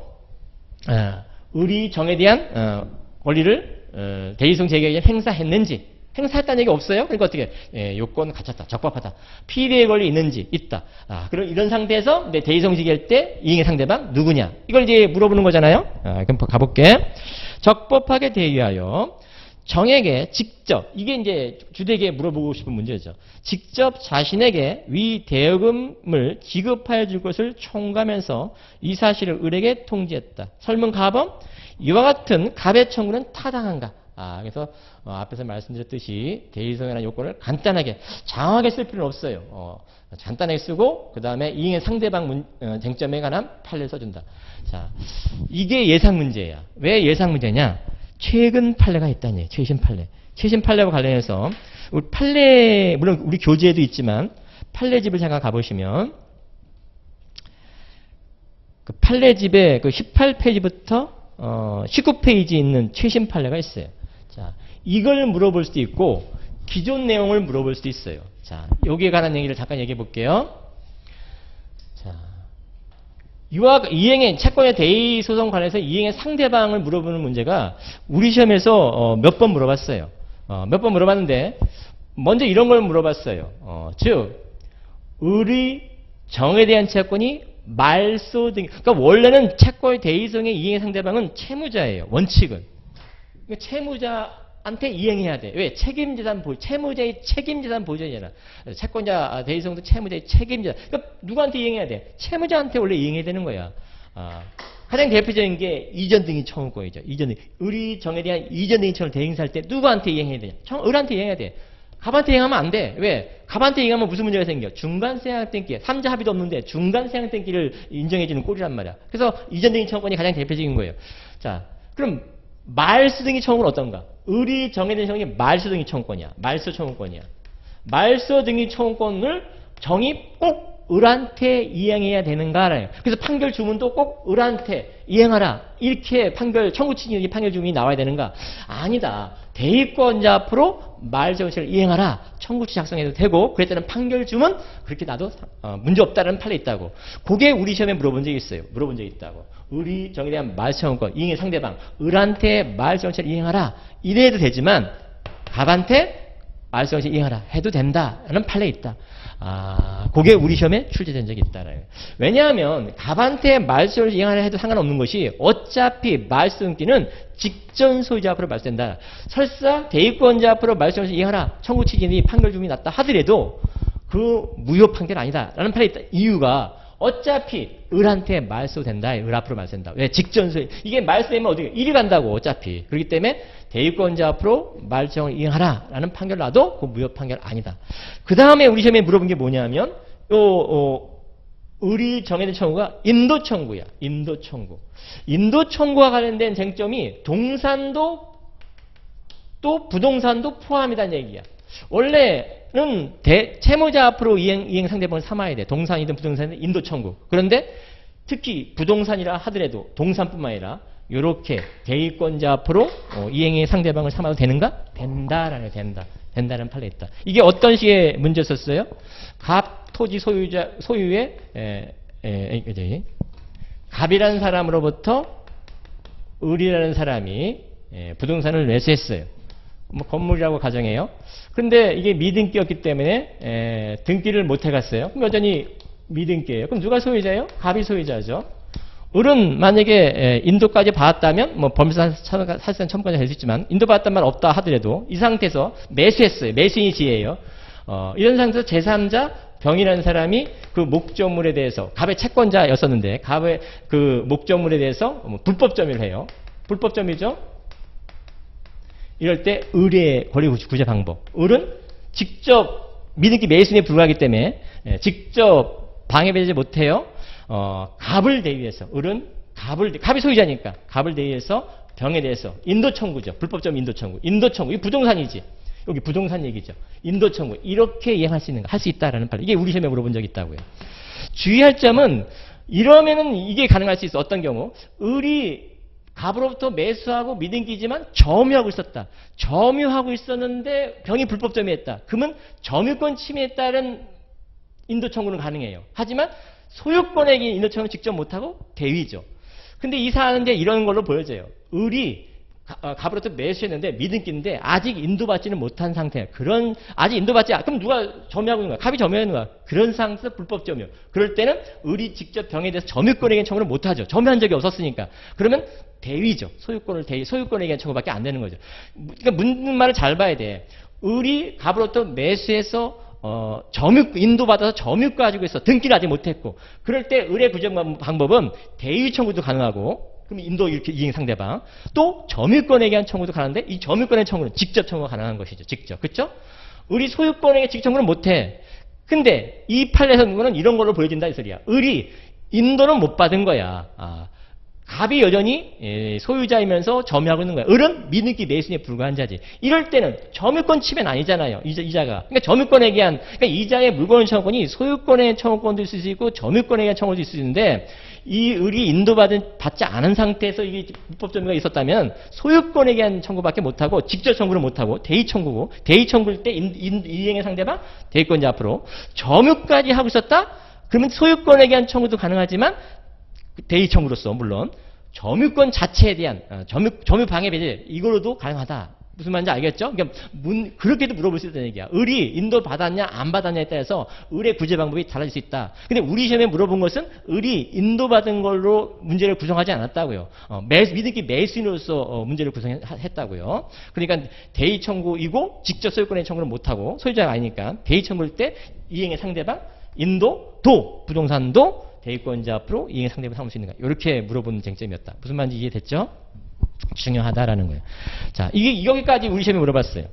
의리 정에 대한 권리를 대의소송 제기에 행사했는지, 행사했다는 얘기 없어요? 그러니까 어떻게? 요건 갖췄다. 적법하다. 피해의 권리 있는지? 있다. 그럼 이런 상태에서 대의소송 제기할 때 이행의 상대방 누구냐? 이걸 이제 물어보는 거잖아요. 그럼 가볼게. 적법하게 대위하여 정에게 직접, 이게 이제 주택에 물어보고 싶은 문제죠. 직접 자신에게 위 대여금을 지급하여 줄 것을 총가면서 이 사실을 을에게 통지했다. 설문 가범, 이와 같은 갑의 청구는 타당한가? 그래서 앞에서 말씀드렸듯이 대의성이라는 요건을 간단하게 장하게 쓸 필요는 없어요. 간단하게 쓰고 그 다음에 이행의 상대방 쟁점에 관한 판례를 써준다. 자, 이게 예상 문제야. 왜 예상 문제냐? 최근 판례가 있다니, 최신 판례. 최신 판례와 관련해서 우리 판례, 물론 우리 교재에도 있지만 판례집을 잠깐 가보시면 그 판례집에 그 18페이지부터 19페이지 있는 최신 판례가 있어요. 자, 이걸 물어볼 수도 있고 기존 내용을 물어볼 수도 있어요. 자, 여기에 관한 얘기를 잠깐 얘기해 볼게요. 자, 이행의 채권의 대의 소송 관련해서 이행의 상대방을 물어보는 문제가 우리 시험에서 몇 번 물어봤어요. 몇 번 물어봤는데 먼저 이런 걸 물어봤어요. 즉 을의 정에 대한 채권이 말소 등, 그러니까 원래는 채권의 대의성의 이행의 상대방은 채무자예요. 원칙은. 그러니까 채무자한테 이행해야 돼. 왜? 책임재산 보전, 채무자의 책임재산 보전이잖아. 채권자 대의성도 채무자의 책임자. 그러니까 누구한테 이행해야 돼? 채무자한테 원래 이행해야 되는 거야. 가장 대표적인 게 이전등기 청구권이죠. 이전등기. 을의 정에 대한 이전등기 청구를 대행사할 때 누구한테 이행해야 되냐? 을한테 이행해야 돼. 갑한테 이행하면 안 돼. 왜? 갑한테 이행하면 무슨 문제가 생겨? 중간세양땡기. 3자 합의도 없는데 중간세양땡기를 인정해주는 꼴이란 말이야. 그래서 이전등기 청구권이 가장 대표적인 거예요. 자, 그럼 말소등기 청구는 어떤가? 을의 정에 대한 청구권이 말소등기 청구권이야. 말소 청구권이야. 말소등기 청구권을 정이 꼭 을한테 이행해야 되는가라요. 그래서 판결 주문도 꼭 을한테 이행하라. 이렇게 판결 청구 취지의 판결 주문이 나와야 되는가? 아니다. 대의권자 앞으로 말정치를 이행하라. 청구치 작성해도 되고 그랬다는 판결 주문 그렇게 나도 문제 없다는 판례 있다고. 그게 우리 시험에 물어본 적이 있어요. 물어본 적이 있다고. 을의 정에 대한 말청구권 이행의 상대방 을한테 말정치를 이행하라. 이래도 되지만 갑한테 말정치를 이행하라 해도 된다라는 판례 있다. 그게 우리 시험에 출제된 적이 있다라요. 왜냐하면 갑한테 말소를 이행하라 해도 상관없는 것이 어차피 말소등기는 직전 소유자 앞으로 말소된다. 설사 대의권자 앞으로 말소를 이행하라 청구 취지니 판결 주문이 났다 하더라도 그 무효 판결 아니다라는 판례 있다. 이유가 어차피 을한테 말소된다. 을 앞으로 말소된다. 왜? 직전 소유. 이게 말소되면 어떻게? 일이 간다고 어차피. 그렇기 때문에 대의권자 앞으로 말정을 이행하라 라는 판결 나도 그 무효 판결 아니다. 그 다음에 우리 시험에 물어본 게 뭐냐면 을의 정해진 청구가 인도 청구야. 인도 청구. 인도 청구와 관련된 쟁점이 동산도 또 부동산도 포함이라는 얘기야. 원래는 채무자 앞으로 이행 상대방을 삼아야 돼. 동산이든 부동산이든 인도 청구. 그런데 특히 부동산이라 하더라도 동산뿐만 아니라 이렇게 대의권자 앞으로 이행의 상대방을 삼아도 되는가? 된다라는 된다. 된다는 판례 있다. 이게 어떤 식의 문제였었어요? 갑 토지 소유의 갑이라는 사람으로부터 을이라는 사람이 부동산을 매수했어요. 뭐 건물이라고 가정해요. 근데 이게 미등기였기 때문에 등기를 못 해갔어요. 그럼 여전히 미등기예요. 그럼 누가 소유자예요? 갑이 소유자죠. 을은 만약에 인도까지 받았다면 뭐 범죄사실상 첨부가 될 수 있지만 인도 받았단 말 없다 하더라도 이 상태에서 매수했어요. 매수인이 지혜예요. 이런 상태에서 제3자 병이라는 사람이 그 목적물에 대해서 갑의 채권자였었는데 갑의 그 목적물에 대해서 불법 점유를 해요. 불법 점유죠. 이럴 때 을의 권리 구제 방법. 을은 직접 미등기 매수인에 불과하기 때문에 직접 방해되지 못해요. 갑을 대위해서 을은 갑이 소유자니까 갑을 대위해서 병에 대해서 인도 청구죠. 불법점 인도 청구. 인도 청구. 이 부동산이지. 여기 부동산 얘기죠. 인도 청구. 이렇게 이행할 수 있는가? 할 수 있다라는 판례. 이게 우리 시험에 물어본 적이 있다고요. 주의할 점은 이러면은 이게 가능할 수 있어. 어떤 경우? 을이 갑으로부터 매수하고 미등기지만 점유하고 있었다. 점유하고 있었는데 병이 불법 점유했다. 그러면 점유권 침해에 따른 인도 청구는 가능해요. 하지만 소유권에게 인도 청구는 직접 못하고 대위죠. 근데 이 사안은 이제 이런 걸로 보여져요. 을이 갑으로부터 매수했는데 미등기인데 아직 인도받지는 못한 상태. 아직 인도받지 그럼 누가 점유하고 있는 거야? 갑이 점유하는 거야. 그런 상태에서 불법 점유. 그럴 때는 을이 직접 병에 대해서 점유권에겐 청구를 못하죠. 점유한 적이 없었으니까. 그러면 대위죠. 소유권에겐 청구밖에 안 되는 거죠. 그러니까 묻는 말을 잘 봐야 돼. 을이 갑으로부터 매수해서 인도받아서 점유 가지고 있어. 등기를 아직 못했고. 그럴 때 을의 구정 방법은 대위 청구도 가능하고, 그럼 인도 이렇게 이행 상대방. 또 점유권에게 한 청구도 가능한데, 이 점유권의 청구는 직접 청구가 가능한 것이죠. 직접. 그쵸? 을이 소유권에게 직접 청구는 못해. 근데 이 판례에서는 이런 걸로 보여진다 이 소리야. 을이 인도는 못 받은 거야. 갑이 여전히 소유자이면서 점유하고 있는 거야. 을은 미등기 매수인에 불과한 자지. 이럴 때는 점유권 침해는 아니잖아요. 이자가. 그러니까 점유권에 대한, 그러니까 이자의 물권 청구권이 소유권의 청구권도 있을 수 있고 점유권에 대한 청구도 있을 수 있는데, 이 을이 받지 않은 상태에서 이게 불법 점유가 있었다면 소유권에 대한 청구밖에 못하고 직접 청구를 못하고 대의 청구고, 대의 청구일 때 이행의 상대방 대의권자 앞으로 점유까지 하고 있었다? 그러면 소유권에 대한 청구도 가능하지만 대의 청구로서 물론 점유권 자체에 대한 점유 방해 배제 이걸로도 가능하다. 무슨 말인지 알겠죠? 그러니까 그렇게도 물어볼 수 있다는 얘기야. 을이 인도 받았냐 안 받았냐에 따라서 을의 구제 방법이 달라질 수 있다. 근데 우리 시험에 물어본 것은 을이 인도 받은 걸로 문제를 구성하지 않았다고요. 미등기 매수인으로서 문제를 구성했다고요. 그러니까 대의 청구이고 직접 소유권의 청구를 못하고 소유자가 아니니까 대의 청구일 때 이행의 상대방 인도 부동산도 대의권자 앞으로 이행의 상대방을 삼을 수 있는가? 이렇게 물어보는 쟁점이었다. 무슨 말인지 이해됐죠? 중요하다라는 거예요. 자, 이게 여기까지 우리 시험에 물어봤어요.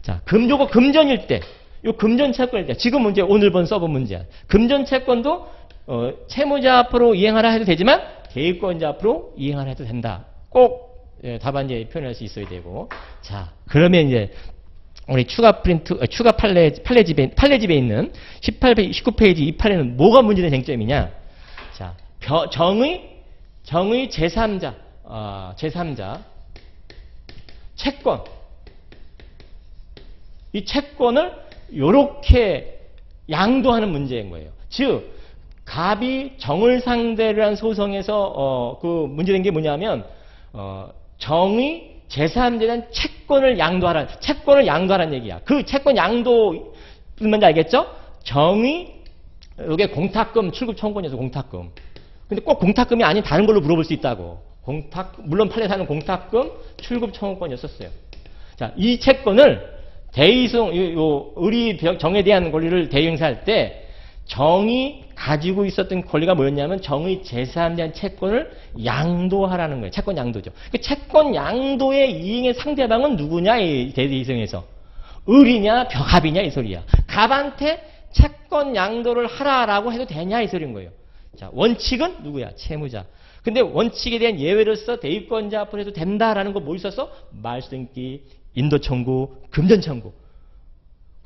자, 요거 금전일 때, 요 금전 채권일 때, 지금 문제 오늘 본 서브 문제야. 금전 채권도 채무자 앞으로 이행하라 해도 되지만 대의권자 앞으로 이행하라 해도 된다. 꼭 답안지에 표현할 수 있어야 되고. 자, 그러면 이제 우리 추가 판례집에 있는 19페이지 이 판례는 뭐가 문제된 쟁점이냐? 자, 정의 제3자, 채권. 이 채권을 요렇게 양도하는 문제인 거예요. 즉, 갑이 정을 상대로 한 소송에서, 그 문제된 게 뭐냐면, 정의 제3자에 대한 채권을 양도하라는 얘기야. 그 채권 양도, 무슨 말인지 알겠죠? 정의, 이게 공탁금, 출급 청구권이어서 공탁금. 근데 꼭 공탁금이 아닌 다른 걸로 물어볼 수 있다고. 물론 판례에서 하는 공탁금, 출급 청구권이었었어요. 자, 이 채권을 을이 정에 대한 권리를 대행사할 때 정이 가지고 있었던 권리가 뭐였냐면 정의 제3자에 대한 채권을 양도하라는 거예요. 채권 양도죠. 그 채권 양도의 이행의 상대방은 누구냐? 이 대의성에서. 을이냐? 갑이냐? 이 소리야. 갑한테 채권 양도를 하라라고 해도 되냐? 이 소리인 거예요. 자, 원칙은 누구야? 채무자. 근데 원칙에 대한 예외로서 대의권자 앞으로 해도 된다라는 거 뭐 있었어? 말씀기, 인도청구, 금전청구.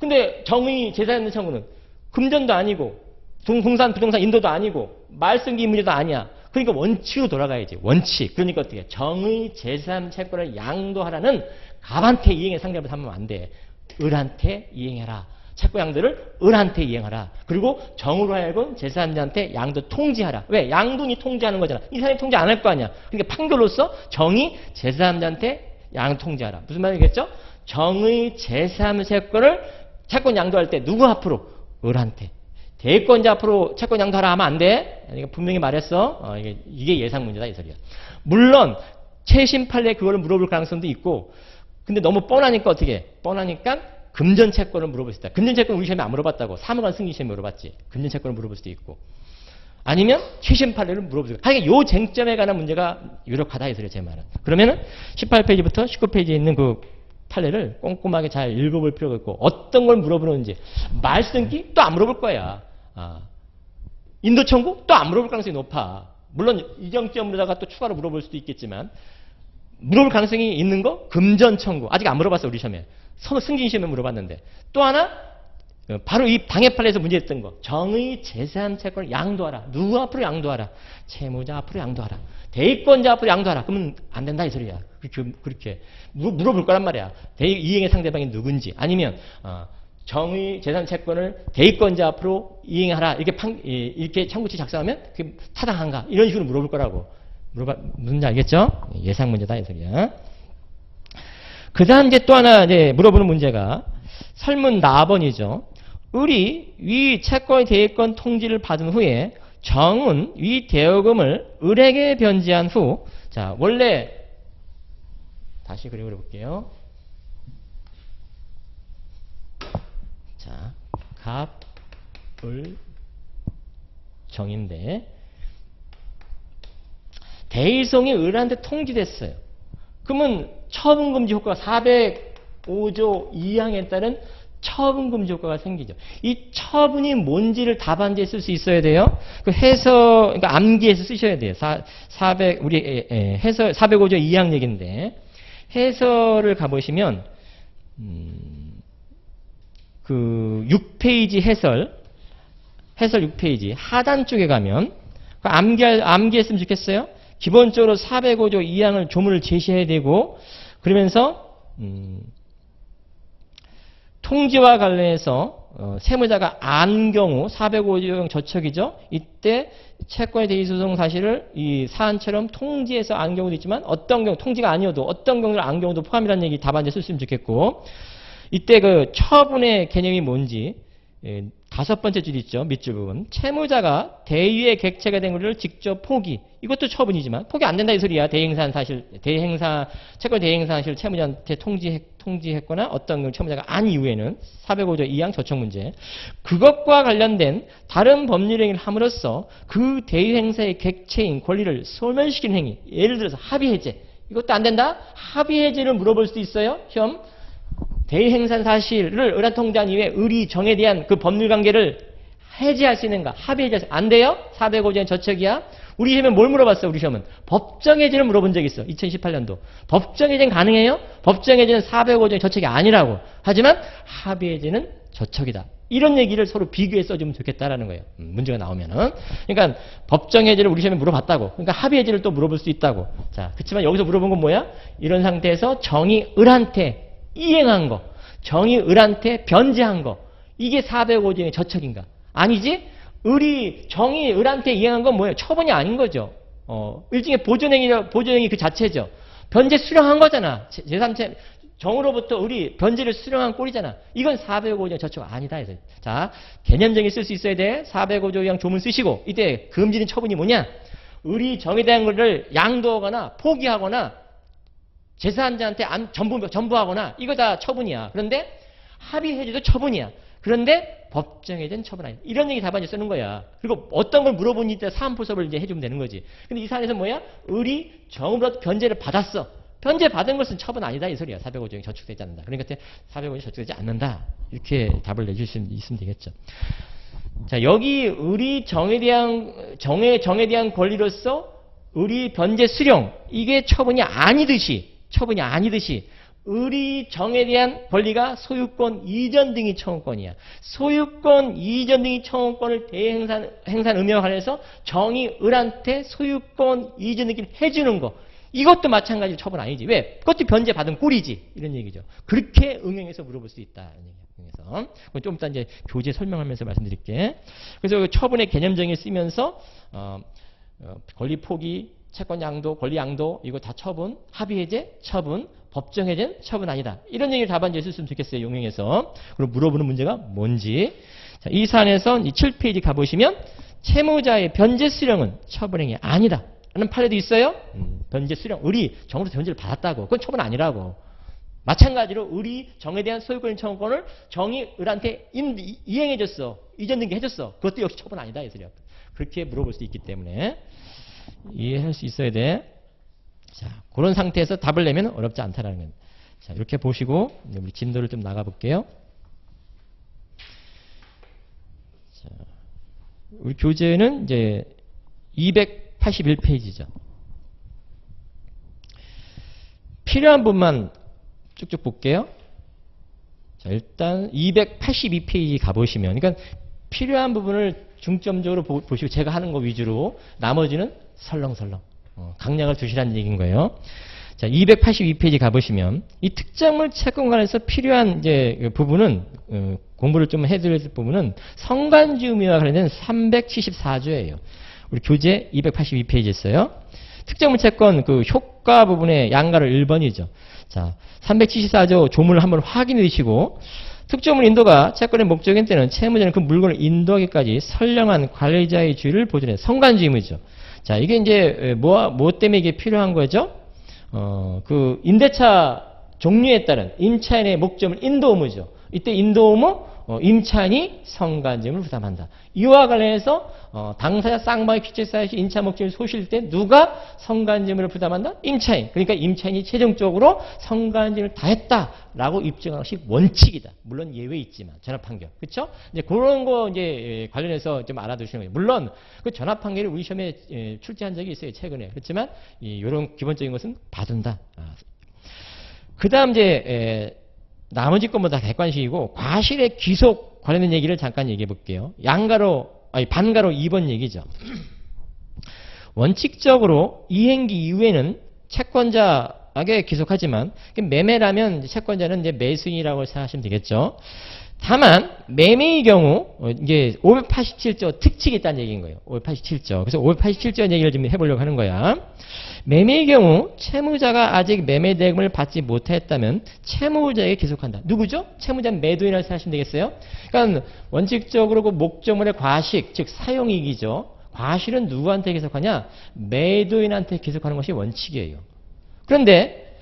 근데 정의 제3자 청구는 금전도 아니고 부동산 인도도 아니고 말씀기 문제도 아니야. 그러니까 원칙으로 돌아가야지. 원칙. 그러니까 어떻게 정의 제3 채권을 양도하라는 갑한테 이행의 상대방을 하면 안 돼. 을한테 이행해라. 채권 양도를 을한테 이행하라. 그리고 정으로 하여금 제3자한테 양도 통지하라. 왜? 양도니 통지하는 거잖아. 이 사람이 통지 안 할 거 아니야. 그러니까 판결로서 정의 제3자한테 양도 통지하라. 무슨 말이겠죠? 정의 제3 채권 양도할 때 누구 앞으로? 을한테. 대권자 앞으로 채권 양도하라 하면 안 돼. 그러니까 분명히 말했어. 이게 예상 문제다 이 소리야. 물론 최신 판례에 그걸 물어볼 가능성도 있고, 근데 너무 뻔하니까 어떻게? 뻔하니까 금전 채권을 물어볼 수 있다. 금전 채권 우리 시험에 안 물어봤다고. 사무관 승리 시험에 물어봤지. 금전 채권을 물어볼 수도 있고. 아니면 최신 판례를 물어볼 수 있고. 하여간 요 쟁점에 관한 문제가 유력하다 이 소리야 제 말은. 그러면은 18페이지부터 19페이지에 있는 그 판례를 꼼꼼하게 잘 읽어볼 필요가 있고, 어떤 걸 물어보는지. 말씀기 또 안 물어볼 거야. 인도 청구 또 안 물어볼 가능성이 높아. 물론 이 쟁점으로다가 또 추가로 물어볼 수도 있겠지만, 물어볼 가능성이 있는 거 금전 청구 아직 안 물어봤어 우리 시험에. 승진 시험에 물어봤는데. 또 하나 바로 이 방해 판례에서 문제했던 거. 정의 제3 채권을 양도하라. 누구 앞으로 양도하라? 채무자 앞으로 양도하라. 대의권자 앞으로 양도하라. 그러면 안 된다 이 소리야. 그렇게 물어볼 거란 말이야. 이행의 상대방이 누군지. 아니면 정의 제3 채권을 대의권자 앞으로 이행하라. 이렇게 청구치 작성하면 그게 타당한가? 이런 식으로 물어볼 거라고. 무슨지 알겠죠? 예상 문제다 이 소리야. 그 다음 이제 또 하나 이제 물어보는 문제가 설문 나번이죠. 을이 위 채권 대위권 통지를 받은 후에 정은 위 대여금을 을에게 변제한 후, 자, 원래, 다시 그림을 해볼게요. 자, 갑, 을, 정인데, 대이성이 을한테 통지됐어요. 그러면 처분금지 효과가 405조 2항에 따른 처분금지 효과가 생기죠. 이 처분이 뭔지를 답안지에 쓸 수 있어야 돼요. 그 해서, 그러니까 암기해서 쓰셔야 돼요. 405조 2항 얘기인데, 해설을 가보시면, 그 6페이지 해설 6페이지 하단 쪽에 가면, 암기했으면 좋겠어요. 기본적으로 405조 2항을 조문을 제시해야 되고, 그러면서, 통지와 관련해서 세무자가 안 경우 405조형 저촉이죠. 이때 채권의 대의소송 사실을 이 사안처럼 통지해서 안 경우도 있지만 어떤 경우 통지가 아니어도 어떤 경우를 안 경우도 포함이라는 얘기 답안지에 썼으면 좋겠고, 이때 그 처분의 개념이 뭔지 5번째 줄 있죠. 밑줄 부분. 채무자가 대위의 객체가 된 것을 직접 포기. 이것도 처분이지만 포기 안 된다 이 소리야. 채권 대행사 사실 채무자한테 통지했거나 어떤 경우 채무자가 아닌 이후에는 405조 2항 저촉 문제. 그것과 관련된 다른 법률 행위를 함으로써 그 대위 행사의 객체인 권리를 소멸시키는 행위. 예를 들어서 합의 해제. 이것도 안 된다? 합의 해제를 물어볼 수도 있어요. 시험. 대행산 사실을 을한 통지한 이후에 을이 정에 대한 그 법률 관계를 해제할 수 있는가? 합의 해제 안 돼요? 405조의 저촉이야. 우리 시험에 뭘 물어봤어? 우리 시험은 법정 해제를 물어본 적이 있어. 2018년도. 법정 해제는 가능해요? 법정 해제는 405조의 저촉이 아니라고. 하지만 합의 해제는 저촉이다. 이런 얘기를 서로 비교해 써주면 좋겠다라는 거예요. 문제가 나오면은. 그러니까 법정 해제를 우리 시험에 물어봤다고. 그러니까 합의 해제를 또 물어볼 수 있다고. 자, 그렇지만 여기서 물어본 건 뭐야? 이런 상태에서 정이 을한테 이행한 거, 정이 을한테 변제한 거, 이게 405조의 저촉인가? 아니지? 정이 을한테 이행한 건 뭐예요? 처분이 아닌 거죠. 일종의 보존행위 그 자체죠. 변제 수령한 거잖아. 제3채 정으로부터 을이 변제를 수령한 꼴이잖아. 이건 405조의 저촉 아니다. 해서. 자, 개념적인 쓸 수 있어야 돼. 405조 양 조문 쓰시고, 이때 금지는 처분이 뭐냐? 을이 정에 대한 것을 양도하거나 포기하거나 제3자한테 전부하거나 이거 다 처분이야. 그런데 합의 해제도 처분이야. 그런데 법정 해제는 처분 아니야. 이런 얘기 답안지 쓰는 거야. 그리고 어떤 걸 물어보니까 사안포섭을 이제 해주면 되는 거지. 근데 이 사안에서 뭐야? 을이 정으로부터 변제를 받았어. 변제 받은 것은 처분 아니다 이 소리야. 405조에 저축되지 않는다. 그러니까 405조에 저축되지 않는다. 이렇게 답을 내줄 수 있으면 되겠죠. 자, 여기 을이 정에 대한 권리로서 을이 변제 수령 이게 처분이 아니듯이 을이 정에 대한 권리가 소유권 이전 등의 청구권이야. 소유권 이전 등의 청구권을 대행산 의무와 관련해서 정이 을한테 소유권 이전 등을 해주는 거. 이것도 마찬가지로 처분 아니지. 왜? 그것도 변제 받은 꼴이지. 이런 얘기죠. 그렇게 응용해서 물어볼 수 있다. 이런 얘기야. 그래서 좀 이따 이제 교재 설명하면서 말씀드릴게. 그래서 처분의 개념정의 쓰면서 권리 포기, 채권 양도, 권리 양도 이거 다 처분, 합의 해제, 처분, 법정 해제는 처분 아니다. 이런 얘기를 답안지에 썼으면 좋겠어요. 용행해서. 그리고 물어보는 문제가 뭔지. 자, 이 사안에서 이 7페이지 가보시면 채무자의 변제 수령은 처분행위 아니다. 라는 판례도 있어요. 변제 수령, 을이 정으로 변제를 받았다고. 그건 처분 아니라고. 마찬가지로 을이 정에 대한 소유권 청구권을 정이 을한테 이행해줬어. 이전 등기 해줬어. 그것도 역시 처분 아니다. 이 소리야. 그렇게 물어볼 수 있기 때문에 이해할 수 있어야 돼. 자, 그런 상태에서 답을 내면 어렵지 않다라는 겁니다. 자, 이렇게 보시고 우리 진도를 좀 나가볼게요. 자, 우리 교재는 이제 281페이지죠. 필요한 부분만 쭉쭉 볼게요. 자, 일단 282페이지 가보시면, 그러니까 필요한 부분을 중점적으로 보시고 제가 하는 거 위주로 나머지는 설렁설렁 강약을 두시라는 얘기인 거예요. 자, 282페이지 가보시면 이 특정물 채권 관련해서 필요한 이제 부분은 공부를 좀 해드릴 부분은 성간지음위와 관련된 374조예요. 우리 교재 282페이지 있어요. 특정물 채권 그 효과 부분의 양가로 1번이죠. 자, 374조 조문을 한번 확인해 주시고 특정물 인도가 채권의 목적인 때는 채무자는 그 물건을 인도하기까지 선량한 관리자의 주의를 보존해 성간주의무죠. 자, 이게 이제 뭐 때문에 이게 필요한 거죠? 그 임대차 종류에 따른 임차인의 목적물 인도 의무죠. 이때 인도 의무 임차인이 성간주의를 부담한다. 이와 관련해서 당사자 쌍방의 피체사이시 임차 목적을 소실 때 누가 성간주의를 부담한다? 임차인. 그러니까 임차인이 최종적으로 성간주의를 다했다라고 입증하는 것이 원칙이다. 물론 예외 있지만 전압 판결, 그렇죠? 이제 그런 거 이제 관련해서 좀 알아두시는 거예요. 물론 그 전압 판결이 우리 시험에 출제한 적이 있어요, 최근에. 그렇지만 이런 기본적인 것은 봐둔다. 그다음 이제 나머지 것보다 객관식이고 과실의 귀속 관련된 얘기를 잠깐 얘기해 볼게요. 반가로 2번 얘기죠. 원칙적으로 이행기 이후에는 채권자에게 귀속하지만 매매라면 채권자는 이제 매수인이라고 생각하시면 되겠죠. 다만 매매의 경우 이제 587조 특칙이 있다는 얘기인 거예요. 587조. 그래서 587조 얘기를 좀 해보려고 하는 거야. 매매의 경우 채무자가 아직 매매 대금을 받지 못했다면 채무자에게 귀속한다. 누구죠? 채무자는 매도인이라고 생각하시면 되겠어요. 그러니까 원칙적으로 그 목적물의 과식, 즉 사용이익이죠. 과실은 누구한테 귀속하냐? 매도인한테 귀속하는 것이 원칙이에요. 그런데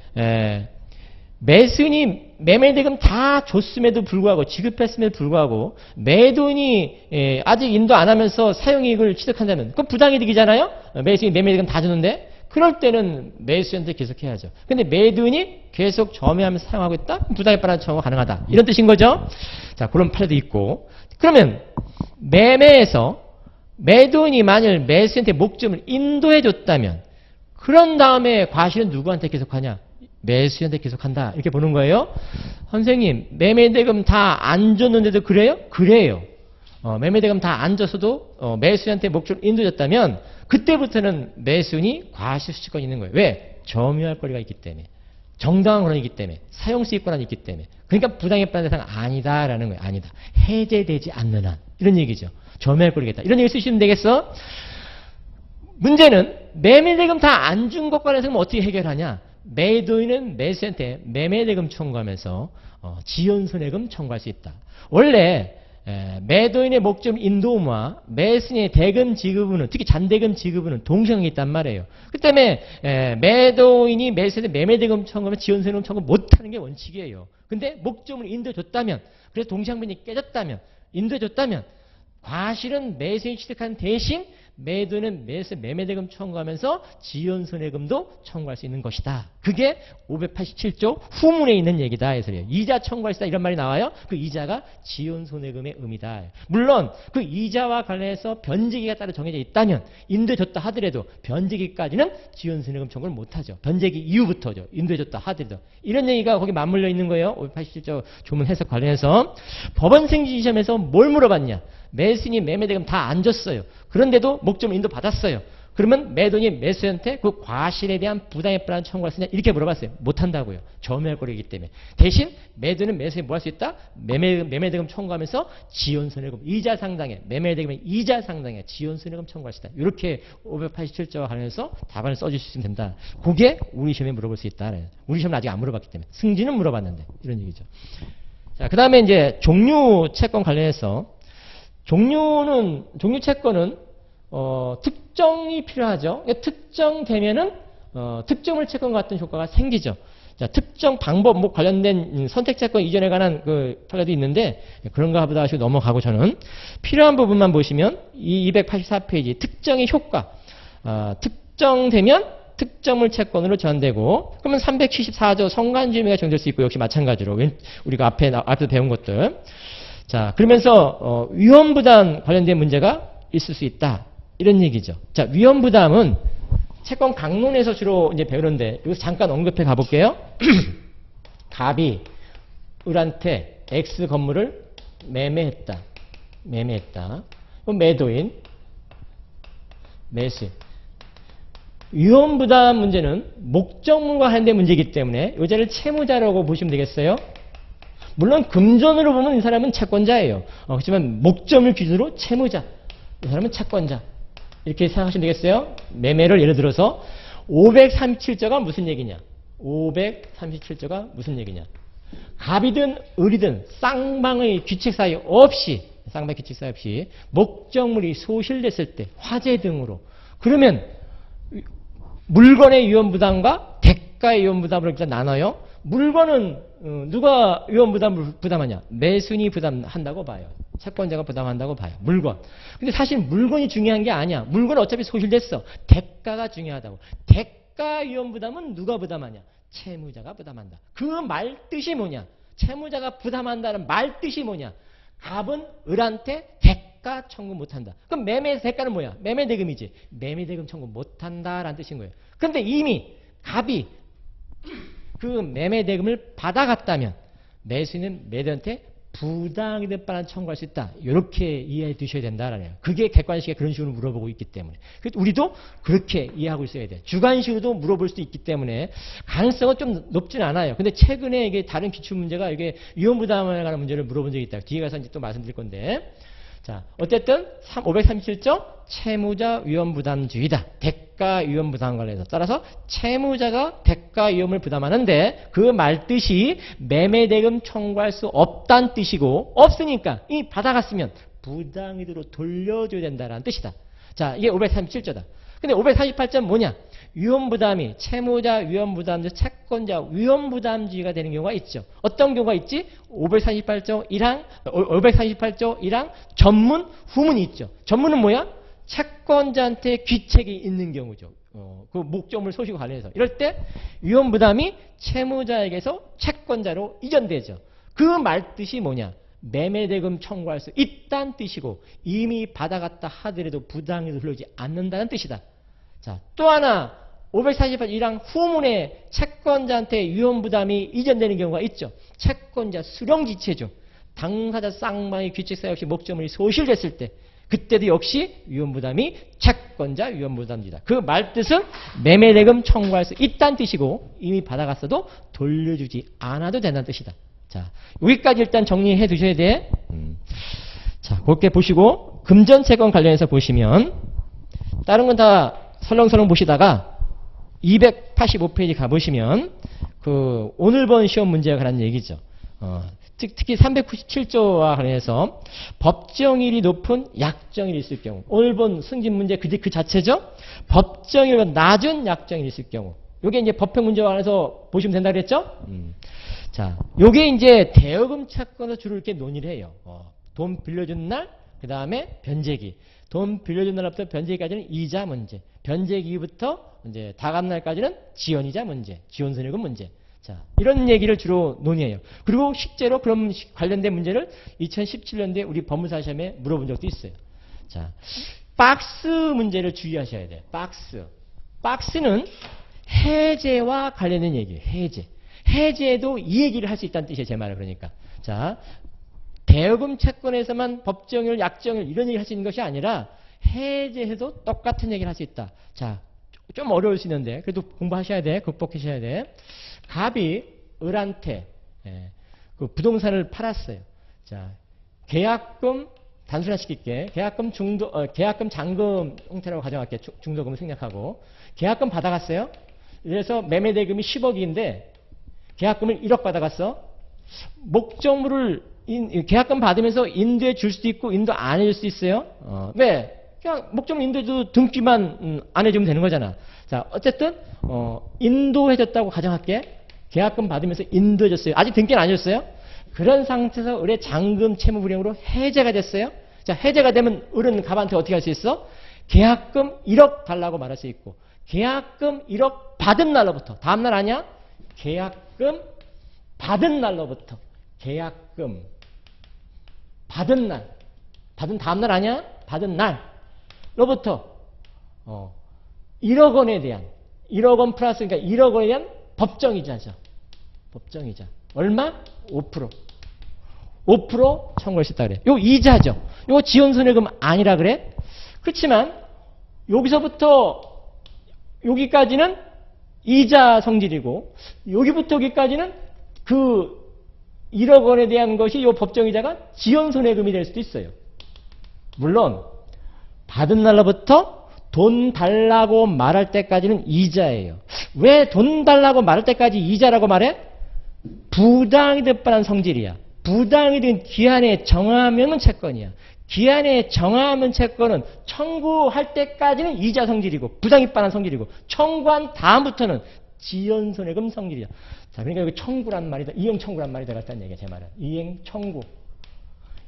매수인이 매매대금 다 줬음에도 불구하고 지급했음에도 불구하고 매도인이 아직 인도 안 하면서 사용이익을 취득한다면 그건 부당이득이잖아요. 매수인이 매매대금 다 줬는데 그럴 때는 매수인한테 계속해야죠. 근데 매도인이 계속 점유하면서 사용하고 있다? 부당이익반환 청구가 가능하다. 이런 뜻인 거죠. 자, 그런 판례도 있고. 그러면 매매에서 매도인이 만일 매수인한테 목적을 인도해 줬다면 그런 다음에 과실은 누구한테 계속하냐? 매수인한테 계속한다. 이렇게 보는 거예요. 선생님, 매매대금 다 안 줬는데도 그래요? 그래요. 매매대금 다 안 줬어도 매수인한테 목적을 인도해줬다면 그때부터는 매수인이 과실수익권이 있는 거예요. 왜? 점유할 거리가 있기 때문에. 정당한 권한이 있기 때문에. 사용수익 권한이 있기 때문에. 그러니까 부당해반환 대상 아니다라는 거예요. 아니다. 해제되지 않는 한. 이런 얘기죠. 점유할 거리가 있다. 이런 얘기 쓰시면 되겠어? 문제는 매매대금 다 안 준 것과 관련해서 어떻게 해결하냐? 매도인은 매수인한테 매매대금 청구하면서 지연손해금 청구할 수 있다. 원래 매도인의 목적 인도의무와 매수인의 대금 지급은 특히 잔대금 지급은 동시에 있단 말이에요. 그 때문에 매도인이 매수인한테 매매대금 청구하면 지연손해금 청구 못하는 게 원칙이에요. 근데 목적을 인도해줬다면 그래서 동시항변이 깨졌다면 인도해줬다면 과실은 매수인이 취득한 대신 매도는 매매대금 청구하면서 지연손해금도 청구할 수 있는 것이다. 그게 587조 후문에 있는 얘기다. 해서요. 이자 청구할 수 있다. 이런 말이 나와요. 그 이자가 지연손해금의 의미다. 물론 그 이자와 관련해서 변제기가 따로 정해져 있다면 인도해줬다 하더라도 변제기까지는 지연손해금 청구를 못하죠. 변제기 이후부터죠. 인도해줬다 하더라도. 이런 얘기가 거기 맞물려 있는 거예요. 587조 조문 해석 관련해서. 법원 생지 시험에서 뭘 물어봤냐. 매수인이 매매대금 다 안 줬어요. 그런데도 목적을 인도받았어요. 그러면 매도인이 매수인한테 그 과실에 대한 부당해반환 청구할 수 있냐? 이렇게 물어봤어요. 못한다고요. 점유할 거리이기 때문에. 대신 매도인은 매수인이 뭐 할 수 있다? 매매대금 청구하면서 지연손해금, 이자 상당의 매매대금의 이자 상당의 지연손해금 청구할 수 있다. 이렇게 587조와 관련해서 답안을 써주시면 된다. 그게 우리 시험에 물어볼 수 있다. 우리 시험은 아직 안 물어봤기 때문에. 승진은 물어봤는데. 이런 얘기죠. 자, 그 다음에 이제 종류 채권 관련해서 종류 채권은 특정이 필요하죠. 특정되면은 특정물 채권과 같은 효과가 생기죠. 자, 특정 방법 관련된 선택 채권 이전에 관한 그 판례도 있는데 그런 거 보다 하시고 넘어가고 저는 필요한 부분만 보시면 이 284페이지 특정의 효과 특정되면 특정물 채권으로 전되고 그러면 374조 성간주의가 정될 수 있고 역시 마찬가지로 우리가 앞에서 배운 것들. 자, 그러면서 위험부담 관련된 문제가 있을 수 있다. 이런 얘기죠. 자, 위험부담은 채권 강론에서 주로 이제 배우는데 여기서 잠깐 언급해 가볼게요. 갑이 을한테 X 건물을 매매했다. 그럼 매도인, 매수인. 위험부담 문제는 목적물과 관련된 문제이기 때문에 이 자를 채무자라고 보시면 되겠어요. 물론 금전으로 보면 이 사람은 채권자예요. 그렇지만 목적물 기준으로 채무자. 이 사람은 채권자. 이렇게 생각하시면 되겠어요. 매매를 예를 들어서 537조가 무슨 얘기냐? 537조가 무슨 얘기냐? 갑이든 을이든 쌍방의 규칙 사이 없이 목적물이 소실됐을 때 화재 등으로 그러면 물건의 위험부담과 대가의 위험부담으로 일단 나눠요. 물건은 누가 위험부담을 부담하냐? 매수인이 부담한다고 봐요. 채권자가 부담한다고 봐요. 물건. 근데 사실 물건이 중요한 게 아니야. 물건은 어차피 소실됐어. 대가가 중요하다고. 대가 위험부담은 누가 부담하냐? 채무자가 부담한다. 그 말 뜻이 뭐냐? 채무자가 부담한다는 말 뜻이 뭐냐? 갑은 을한테 대가 청구 못한다. 그럼 매매 대가는 뭐야? 매매대금이지. 매매대금 청구 못한다라는 뜻인 거예요. 그런데 이미 갑이 그 매매대금을 받아갔다면 매수인은 매도한테 부당이득 반환 청구할 수 있다. 이렇게 이해해 두셔야 된다라네요. 그게 객관식에 그런 식으로 물어보고 있기 때문에. 우리도 그렇게 이해하고 있어야 돼요. 주관식으로도 물어볼 수도 있기 때문에 가능성은 좀 높진 않아요. 근데 최근에 이게 다른 기출문제가 이게 위험부담에 관한 문제를 물어본 적이 있다. 뒤에 가서 이제 또 말씀드릴 건데. 자, 어쨌든 537조 채무자 위험부담주의다. 대가 위험부담 관련해서. 따라서 채무자가 대가 위험을 부담하는데 그 말 뜻이 매매대금 청구할 수 없다는 뜻이고 없으니까 이미 받아갔으면 부당이득으로 돌려줘야 된다는 뜻이다. 자, 이게 537조다. 근데 548조는 뭐냐? 위험부담이 채무자 위험부담주 채권자 위험부담주의가 되는 경우가 있죠. 어떤 경우가 있지? 548조 1항 전문 후문이 있죠. 전문은 뭐야? 채권자한테 귀책이 있는 경우죠. 그 목적물 소식 관련해서. 이럴 때 위험부담이 채무자에게서 채권자로 이전되죠. 그 말뜻이 뭐냐? 매매대금 청구할 수 있다는 뜻이고 이미 받아갔다 하더라도 부당이득을 흘러오지 않는다는 뜻이다. 자, 또 하나 548 1항 후문에 채권자한테 위험부담이 이전되는 경우가 있죠. 채권자 수령지체죠. 당사자 쌍방의 규칙사유 없이 목적물이 소실됐을 때 그때도 역시 위험부담이 채권자 위험부담이다. 그 말뜻은 매매대금 청구할 수 있다는 뜻이고 이미 받아갔어도 돌려주지 않아도 된다는 뜻이다. 자, 여기까지 일단 정리해 두셔야 돼. 자, 그렇게 보시고 금전채권 관련해서 보시면 다른 건 다 설렁설렁 보시다가 285페이지 가보시면 그 오늘 본 시험 문제가 관한 얘기죠. 특히 397조와 관련해서 법정일이 높은 약정일이 있을 경우 오늘 본 승진 문제 그 자체죠. 법정일보다 낮은 약정일이 있을 경우 요게 이제 법형 문제와 관해서 보시면 된다 그랬죠. 자, 요게 이제 대여금 채권에서 주로 이렇게 논의를 해요. 돈 빌려준 날, 그 다음에 변제기. 돈 빌려준 날부터 변제기까지는 이자 문제. 변제기부터 이제 다간 날까지는 지연이자 문제. 지연손해금 문제. 자, 이런 얘기를 주로 논의해요. 그리고 실제로 그런 관련된 문제를 2017년도에 우리 법무사 시험에 물어본 적도 있어요. 자, 박스 문제를 주의하셔야 돼요. 박스. 박스는 해제와 관련된 얘기예요. 해제. 해제에도 이 얘기를 할 수 있다는 뜻이에요. 제 말은 그러니까. 자, 대여금 채권에서만 법정일, 약정일 이런 얘기를 할 수 있는 것이 아니라 해제해도 똑같은 얘기를 할 수 있다. 자, 좀 어려울 수 있는데 그래도 공부하셔야 돼. 극복하셔야 돼. 갑이 을한테 그 부동산을 팔았어요. 자, 계약금 단순화시킬게. 계약금 계약금 잔금 형태라고 가정할게. 중도금을 생략하고 계약금 받아갔어요. 그래서 매매대금이 10억인데 계약금을 1억 받아갔어. 목적물을 계약금 받으면서 인도해 줄 수도 있고 인도 안 해줄 수도 있어요. 왜? 그냥 목적물 인도해도 등기만 안 해주면 되는 거잖아. 자, 어쨌든 인도해줬다고 가정할게. 계약금 받으면서 인도해줬어요. 아직 등기는 안 해줬어요. 그런 상태에서 을의 잔금 채무 불이행으로 해제가 됐어요. 자, 해제가 되면 을은 갑한테 어떻게 할 수 있어? 계약금 1억 달라고 말할 수 있고 계약금 1억 받은 날로부터 다음 날 아니야? 계약금 받은 날로부터 계약금 받은 날 받은 다음 날 아니야? 받은 날로부터 1억 원에 대한 1억 원 플러스 그러니까 1억 원에 대한 법정이자죠. 법정이자 얼마? 5% 청구할 수 있다 그래. 요 이자죠. 요 지연손해금 아니라 그래. 그렇지만 여기서부터 여기까지는 이자 성질이고 여기부터 여기까지는 그 1억 원에 대한 것이 이 법정이자가 지연손해금이 될 수도 있어요. 물론 받은 날로부터 돈 달라고 말할 때까지는 이자예요. 왜 돈 달라고 말할 때까지 이자라고 말해? 부당이 될 뻔한 성질이야. 부당이 된 기한에 정하면 채권이야. 기한에 정하면 채권은 청구할 때까지는 이자 성질이고 부당이 뻔한 성질이고 청구한 다음부터는 지연손해금 성질이야. 자, 그러니까 여기 청구란 말이다. 이행 청구란 말이 들어갔다는 얘기야. 제 말은. 이행 청구.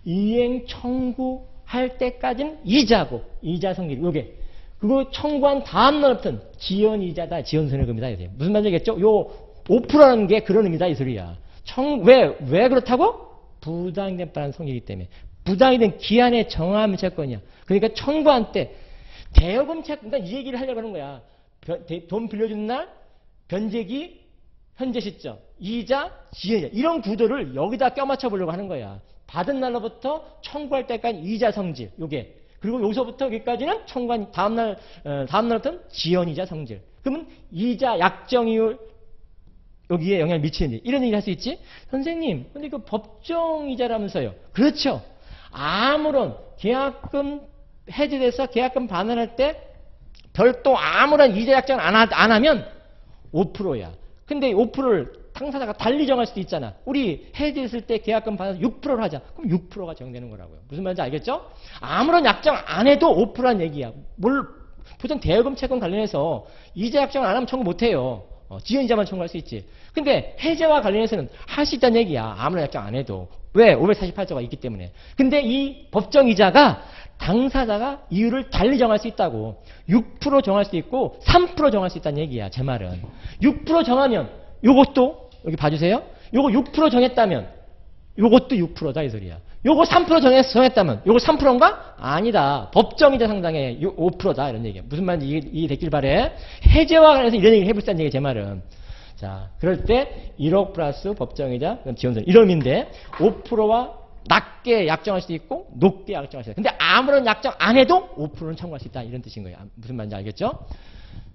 이행 청구할 때까지는 이자고 이자 성질. 요게 그거 청구한 다음 날부터는 지연이자다. 지연손해금이다. 이거예요. 무슨 말인지 알겠죠? 요 5%라는 게 그런 의미다. 이 소리야. 왜 그렇다고? 부당이 된 뻔한 성질이기 때문에. 부당이 된 기한에 정하면 채권이야. 그러니까 청구한 때 대여금 채권, 그러니까 이 얘기를 하려고 하는 거야. 돈 빌려주는 날, 변제기, 현재 시점, 이자, 지연이자 이런 구도를 여기다 껴맞춰 보려고 하는 거야. 받은 날로부터 청구할 때까지 이자 성질, 요게. 그리고 여기서부터 여기까지는 청구한 다음날부터는 지연이자 성질. 그러면 이자 약정이율 여기에 영향을 미치는지 이런 얘기를 할 수 있지? 선생님, 근데 그 법정이자라면서요. 그렇죠. 아무런 계약금 해지돼서 계약금 반환할 때 별도 아무런 이자 약정을 안 하면 5%야. 근데 5%를 당사자가 달리 정할 수도 있잖아. 우리 해지했을 때 계약금 반환 6%를 하자. 그럼 6%가 정되는 거라고요. 무슨 말인지 알겠죠? 아무런 약정 안 해도 5%란 얘기야. 보통 대여금 채권 관련해서 이자 약정을 안 하면 청구 못 해요. 지연이자만 청구할 수 있지. 근데 해제와 관련해서는 할 수 있다는 얘기야. 아무런 약정 안 해도. 왜? 548조가 있기 때문에. 근데 이 법정이자가 당사자가 이유를 달리 정할 수 있다고. 6% 정할 수 있고 3% 정할 수 있다는 얘기야. 제 말은. 6% 정하면 요것도 여기 봐주세요. 요거 6% 정했다면 요것도 6%다 이 소리야. 요거 3% 정했다면 요거 3%인가? 아니다. 법정이자 상당의 5%다 이런 얘기야. 무슨 말인지 이해됐길 바래. 해제와 관련해서 이런 얘기를 해볼 수 있다는 얘기야. 제 말은. 자, 그럴 때 1억 플러스 법정이자 지원손 이런 의미인데 5%와 낮게 약정할 수도 있고 높게 약정할 수도 있다. 근데 아무런 약정 안 해도 5%는 청구할 수 있다. 이런 뜻인 거예요. 무슨 말인지 알겠죠?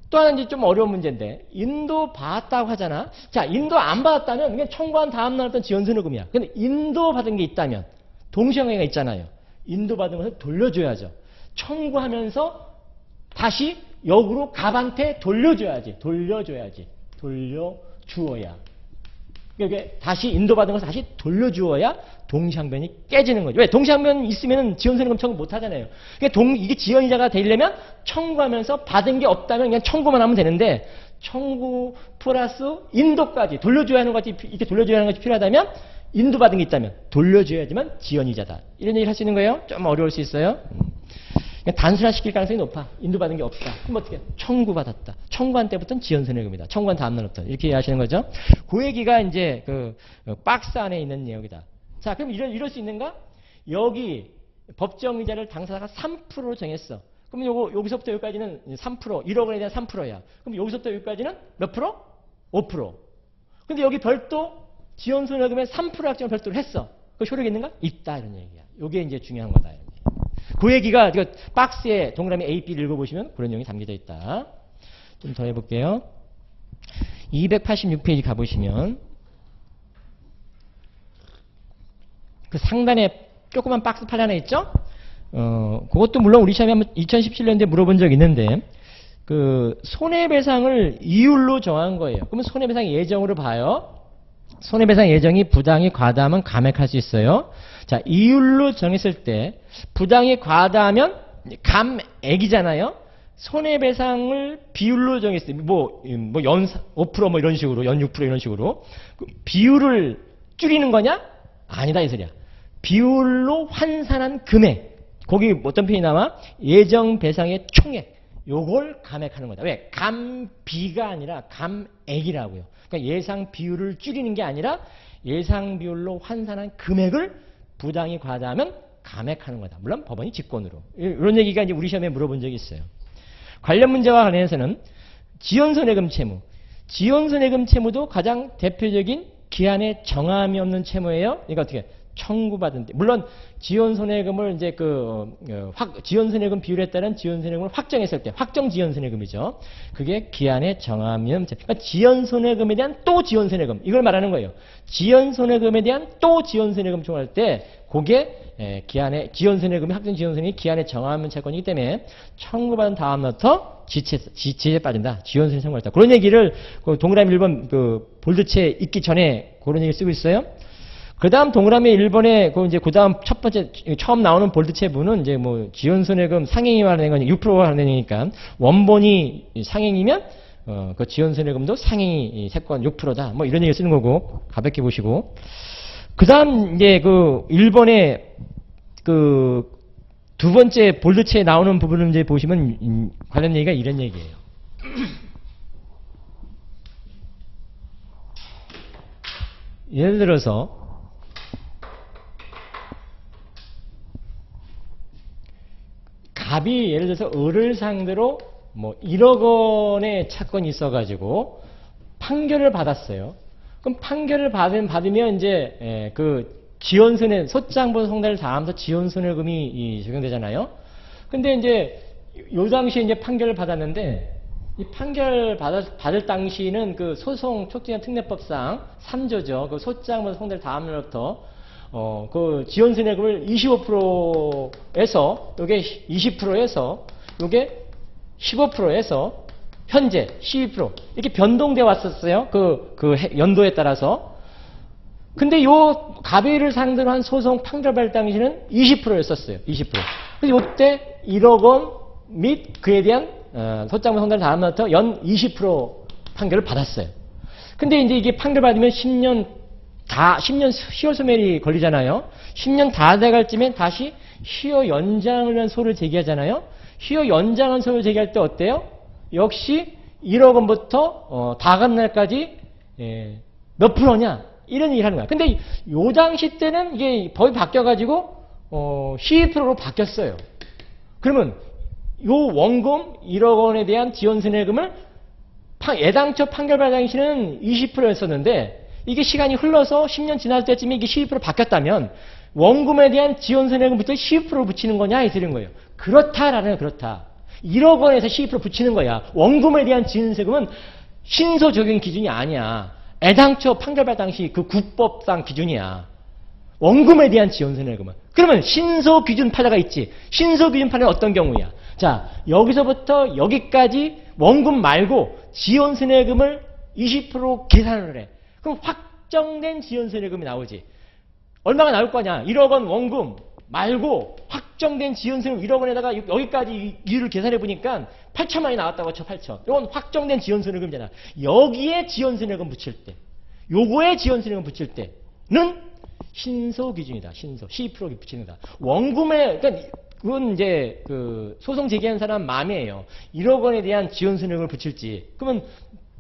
또 하나 이제 좀 어려운 문제인데 인도 받았다고 하잖아. 자, 인도 안 받았다면 그냥 청구한 다음 날 어떤 지원손해금이야. 근데 인도 받은 게 있다면 동시행위가 있잖아요. 인도 받은 것을 돌려줘야죠. 청구하면서 다시 역으로 갑한테 돌려줘야지. 돌려주어야. 그러니까 다시 인도받은 것을 다시 돌려주어야 동시항변이 깨지는 거죠. 왜? 동시항변 있으면 지연손해금 청구 못 하잖아요. 그러니까 이게 지연이자가 되려면 청구하면서 받은 게 없다면 그냥 청구만 하면 되는데 청구 플러스 인도까지 돌려줘야 하는 것이 이렇게 돌려줘야 하는 것이 필요하다면 인도받은 게 있다면 돌려줘야지만 지연이자다. 이런 얘기를 할 수 있는 거예요. 좀 어려울 수 있어요. 그러니까 단순화시킬 가능성이 높아. 인도받은 게 없다. 그럼 어떻게? 청구받았다. 청구한 때부터는 지연손해금이다. 청구한 다음 날부터. 이렇게 이해하시는 거죠. 그 얘기가 이제 그 박스 안에 있는 내용이다. 자, 그럼 이럴 수 있는가? 여기 법정이자를 당사자가 3%로 정했어. 그럼 여기서부터 여기까지는 3%, 1억 원에 대한 3%야. 그럼 여기서부터 여기까지는 몇 프로? 5%. 근데 여기 별도 지연손해금의 3% 약정을 별도로 했어. 그 효력이 있는가? 있다. 이런 얘기야. 이게 이제 중요한 거다. 그 얘기가 박스에 동그라미 A, B를 읽어보시면 그런 내용이 담겨져 있다. 좀 더 해볼게요. 286페이지 가보시면 그 상단에 조그만 박스 팔 하나 있죠? 그것도 물론 우리 시험에 한번 2017년도에 물어본 적 있는데 그 손해배상을 이율로 정한 거예요. 그러면 손해배상 예정으로 봐요. 손해배상 예정이 부당이 과다하면 감액할 수 있어요. 자, 이율로 정했을 때 부당이 과다하면 감액이잖아요. 손해배상을 비율로 정했을 때 연 5% 뭐 이런 식으로 연 6% 이런 식으로 비율을 줄이는 거냐? 아니다 이 소리야. 비율로 환산한 금액. 거기 어떤 표현이 나와? 예정배상의 총액. 요걸 감액하는 거다. 왜? 감비가 아니라 감액이라고요. 그러니까 예상 비율을 줄이는 게 아니라 예상 비율로 환산한 금액을 부당이 과다하면 감액하는 거다. 물론 법원이 직권으로. 이런 얘기가 이제 우리 시험에 물어본 적이 있어요. 관련 문제와 관련해서는 지연손해금 채무. 지연손해금 채무도 가장 대표적인 기한에 정함이 없는 채무예요. 그러니까 어떻게? 청구받은 때. 물론 지연손해금을 이제 지연손해금 비율에 따른 지연손해금을 확정했을 때 확정 지연손해금이죠. 그게 기한에 정함이 없는 채무. 그러니까 지연손해금에 대한 또 지연손해금 이걸 말하는 거예요. 지연손해금에 대한 또 지연손해금 청구할 때 그게 기한에 지연손해금이 학생 지연손해금이 기한에 정하면 채권이기 때문에 청구받은 다음부터 지체에 빠진다. 지연손해 청구했다. 그런 얘기를 그 동그라미 1번 그 볼드체 있기 전에 그런 얘기를 쓰고 있어요. 그 다음 동그라미 1번에 그 다음 첫 번째 처음 나오는 볼드체 부는 이제 뭐 지연손해금 상행이 말하는 건 6%가 하는 얘기니까 원본이 상행이면 그 지연손해금도 상행이 세권 6%다. 뭐 이런 얘기 쓰는 거고 가볍게 보시고. 그 다음 이제 그 1번에 그 두 번째 볼드체에 나오는 부분을 이제 보시면 관련 얘기가 이런 얘기예요. 예를 들어서 갑이 예를 들어서 을을 상대로 뭐 1억 원의 채권이 있어가지고 판결을 받았어요. 그럼 판결을 받으면 이제 그 지연손해 소장본 성달을 다하면서 지연손해금이 적용되잖아요. 근데 이제 요 당시에 이제 판결을 받았는데 이 판결 받을 당시는 그 소송 촉진한 특례법상 3조죠. 그 소장본 성달 다음으로부터 그 지연손해금을 25%에서 요게 20%에서 요게 15%에서 현재 12% 이렇게 변동돼 왔었어요. 그 연도에 따라서. 근데 요 갑의를 상대로 한 소송 판결 받을 당시는 20%였었어요. 20%. 근데 요때 1억 원 및 그에 대한 소장본 성달 다음부터 연 20% 판결을 받았어요. 근데 이제 이게 판결 받으면 10년 시효 소멸이 걸리잖아요. 10년 다 돼갈 쯤에 다시 시효 연장을 위한 소를 제기하잖아요. 시효 연장한 소를 제기할 때 어때요? 역시 1억 원부터 다 간 날까지 몇 프로냐? 이런 얘기를 하는 거야. 근데 요 당시 때는 이게 법이 바뀌어가지고 12%로 바뀌었어요. 그러면 요 원금 1억 원에 대한 지연손해금을 애당초 판결 받을 당시는 20%였었는데 이게 시간이 흘러서 10년 지날 때쯤에 이게 12% 바뀌었다면 원금에 대한 지연손해금부터 12% 붙이는 거냐 이런 거예요. 그렇다라는 그렇다. 1억 원에서 12% 붙이는 거야. 원금에 대한 지연손해금은 신소 적용 기준이 아니야. 애당초 판결받을 당시 그 국법상 기준이야. 원금에 대한 지연손해금은. 그러면 신소 기준 판례가 있지. 신소 기준 판례는 어떤 경우야? 자, 여기서부터 여기까지 원금 말고 지연손해금을 20% 계산을 해. 그럼 확정된 지연손해금이 나오지. 얼마가 나올 거냐? 1억 원 원금 말고 확정된 지연손해금 1억 원에다가 여기까지 이율을 계산해 보니까 8천만이 나왔다고 쳐. 8천. 이건 확정된 지연손해금이잖아. 여기에 지연손해금 붙일 때, 요거에 지연손해금 붙일 때는 신소 기준이다. 신소 12% 붙이는 거다. 원금에 그러니까 그건 이제 그 소송 제기한 사람 마음이에요. 1억 원에 대한 지연손해금을 붙일지. 그러면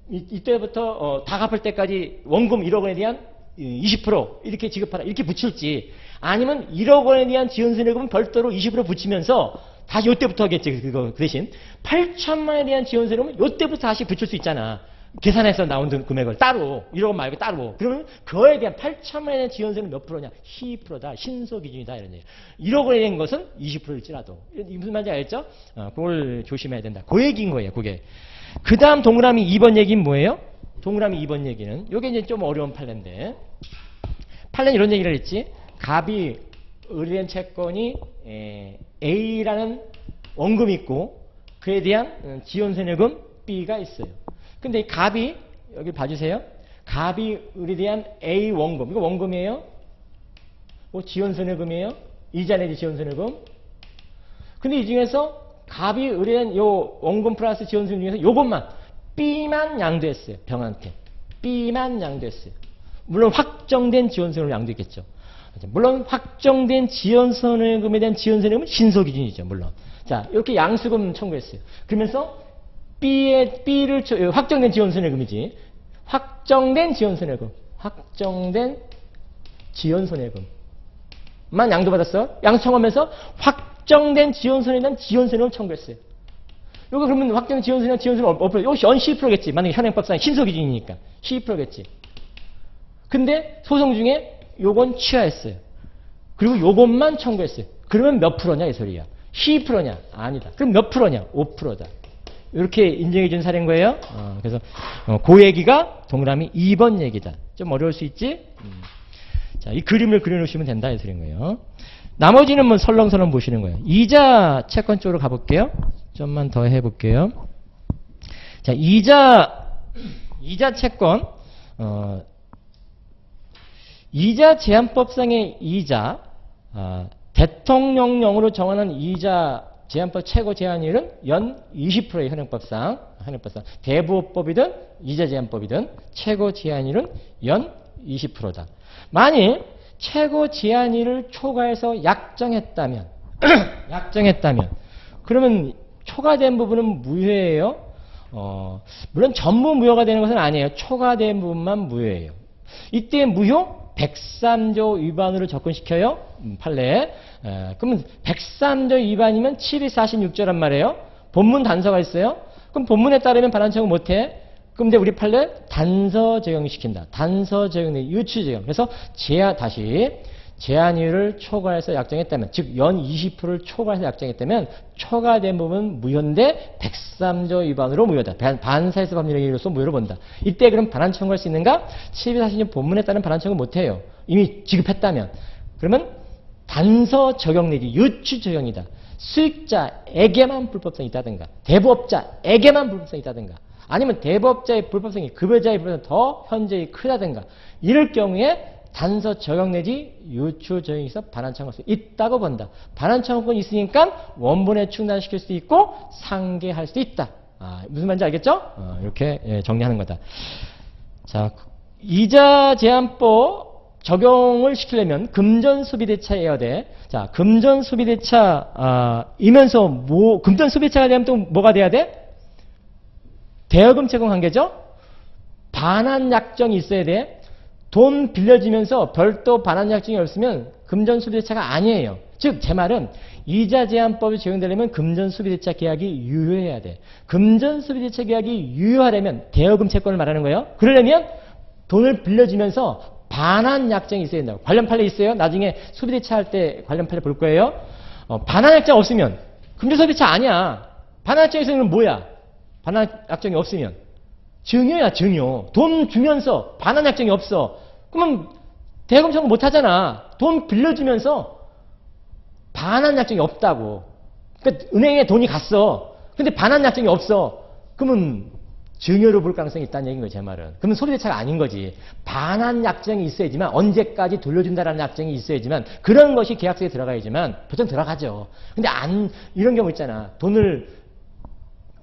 이때부터 다 갚을 때까지 원금 1억 원에 대한 20% 이렇게 지급하라 이렇게 붙일지 아니면 1억 원에 대한 지연손해금은 별도로 20% 붙이면서 다시 요때부터 하겠지. 그 대신 8천만 원에 대한 지연손해금은 요때부터 다시 붙일 수 있잖아. 계산해서 나온 금액을 따로 1억 원 말고 따로. 그러면 그거에 대한 8천만 원에 대한 지연손해는 몇 프로냐? 12%다. 신소 기준이다. 이런 얘기. 1억 원에 대한 것은 20%일지라도. 무슨 말인지 알겠죠? 그걸 조심해야 된다. 그 얘기인 거예요. 그게. 그 다음 동그라미 2번 얘기는 뭐예요? 동그라미 2번 얘기는 요게 이제 좀 어려운 판례인데 판례는 이런 얘기를 했지. 갑이 의뢰된 채권이 A라는 원금이 있고 그에 대한 지연손해금 B가 있어요. 근데 이 갑이 여기 봐주세요. 갑이 의뢰대한 A 원금 이거 원금이에요? 지연손해금이에요? 이자 내지 지연손해금. 근데 이 중에서 갑이 의뢰한 요 원금 플러스 지연손해금 중에서 요것만 B만 양도했어요. 병한테. B만 양도했어요. 물론 확정된 지연손해금을 양도했겠죠. 물론 확정된 지연손해금에 대한 지연손해금은 신소 기준이죠. 물론. 자, 이렇게 양수금 청구했어요. 그러면서 B를 확정된 지연손해금이지. 확정된 지연손해금. 확정된 지연손해금만 양도받았어. 양수 청구하면서 확정된 지연손해에 대한 지연손해금을 청구했어요. 요거 그러면 확정된 지연손해는 없어요. 요거 연 12%겠지. 만약에 현행법상 신소 기준이니까. 12%겠지. 근데 소송 중에 요건 취하했어요. 그리고 요것만 청구했어요. 그러면 몇 프로냐 이 소리야. 12%냐? 아니다. 그럼 몇 프로냐? 5%다. 이렇게 인정해 준 사례인 거예요. 그래서 그 얘기가 동그라미 2번 얘기다. 좀 어려울 수 있지? 자, 이 그림을 그려놓으시면 된다 해서 그런 거예요. 나머지는 뭐 설렁설렁 보시는 거예요. 이자 채권 쪽으로 가볼게요. 좀만 더 해볼게요. 자, 이자 채권, 이자 제한법상의 이자, 대통령령으로 정하는 이자 제한법 최고 제한율은 연 20%의 현행법상. 대부업법이든 이자 제한법이든 최고 제한율은 연 20%다. 만일 최고 제한율을 초과해서 약정했다면, 그러면 초과된 부분은 무효예요. 물론 전부 무효가 되는 것은 아니에요. 초과된 부분만 무효예요. 이때 무효? 103조 위반으로 접근시켜요. 판례에. 그러면 103조 위반이면 746조란 말이에요. 본문 단서가 있어요. 그럼 본문에 따르면 반환청구 못해. 그럼 이제 우리 판례 단서 적용시킨다. 단서 적용, 유추 적용. 그래서 제한율을 초과해서 약정했다면, 즉 연 20%를 초과해서 약정했다면 초과된 부분은 무효인데 103조 위반으로 무효다. 반사회사 법률의 일로서 무효로 본다. 이때 그럼 반환 청구할 수 있는가? 746 본문에 따른 반환 청구 못해요. 이미 지급했다면. 그러면 단서 적용 내지 유추 적용이다. 수익자에게만 불법성이 있다든가, 대부업자에게만 불법성이 있다든가, 아니면 대부업자의 불법성이 급여자의 불법성이 더 현저히 크다든가, 이럴 경우에 단서 적용 내지 유추 적용이 있어 반환 청구할 수 있다고 본다. 반환 청구권이 있으니까 원본에 충당시킬 수도 있고 상계할 수도 있다. 무슨 말인지 알겠죠? 이렇게 정리하는 거다. 자, 이자 제한법 적용을 시키려면 금전수비대차여야 돼. 자, 금전수비대차이면서 금전수비대차가 되면 또 뭐가 돼야 돼? 대여금 채권 관계죠? 반환약정이 있어야 돼. 돈 빌려주면서 별도 반환약정이 없으면 금전수비대차가 아니에요. 즉, 제 말은 이자 제한법이 적용되려면 금전수비대차 계약이 유효해야 돼. 금전수비대차 계약이 유효하려면 대여금 채권을 말하는 거예요. 그러려면 돈을 빌려주면서 반환약정이 있어야 된다고. 관련 판례 있어요. 나중에 수비대차 할 때 관련 판례 볼 거예요. 반환약정 없으면 금전수비대차 아니야. 반환약정이 있으면 뭐야? 반환약정이 없으면 증여야, 증여. 돈 주면서 반환약정이 없어. 그러면 대금 청구 못 하잖아. 돈 빌려주면서 반환약정이 없다고. 그러니까 은행에 돈이 갔어. 근데 반환약정이 없어. 그러면 증여로 볼 가능성이 있다는 얘기인 거예요, 제 말은. 그러면 소비대차가 아닌 거지. 반환약정이 있어야지만, 언제까지 돌려준다라는 약정이 있어야지만, 그런 것이 계약서에 들어가야지만, 보통 들어가죠. 근데 이런 경우 있잖아. 돈을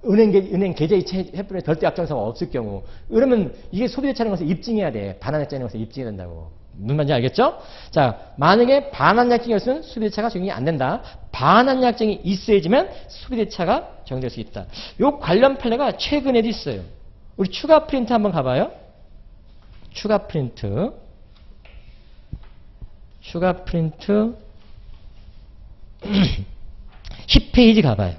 은행 계좌 이체해버려 절대 약정서가 없을 경우. 그러면 이게 소비대차라는 것을 입증해야 돼. 반환약정이라는 것을 입증해야 된다고. 무슨 말인지 알겠죠? 자, 만약에 반환약정이 없으면 소비대차가 적용이 안 된다. 반환약정이 있어야지만 소비대차가 적용될 수 있다. 요 관련 판례가 최근에도 있어요. 우리 추가 프린트 한번 가봐요. 추가 프린트 10페이지 가봐요.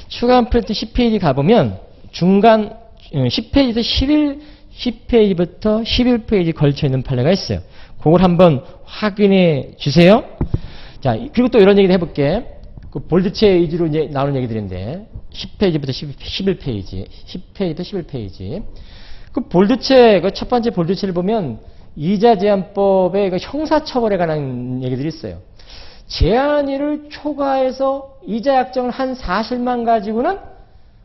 추가 프린트 10페이지 가보면 중간 10페이지부터 11페이지 걸쳐 있는 판례가 있어요. 그걸 한번 확인해 주세요. 자, 그리고 또 이런 얘기도 해볼게. 그 볼드체 위주로 이제 나오는 얘기들인데 10페이지부터 11페이지, 10페이지부터 11페이지. 그 볼드체, 그 첫 번째 볼드체를 보면 이자 제한법의 그 형사처벌에 관한 얘기들이 있어요. 제한일을 초과해서 이자 약정을 한 사실만 가지고는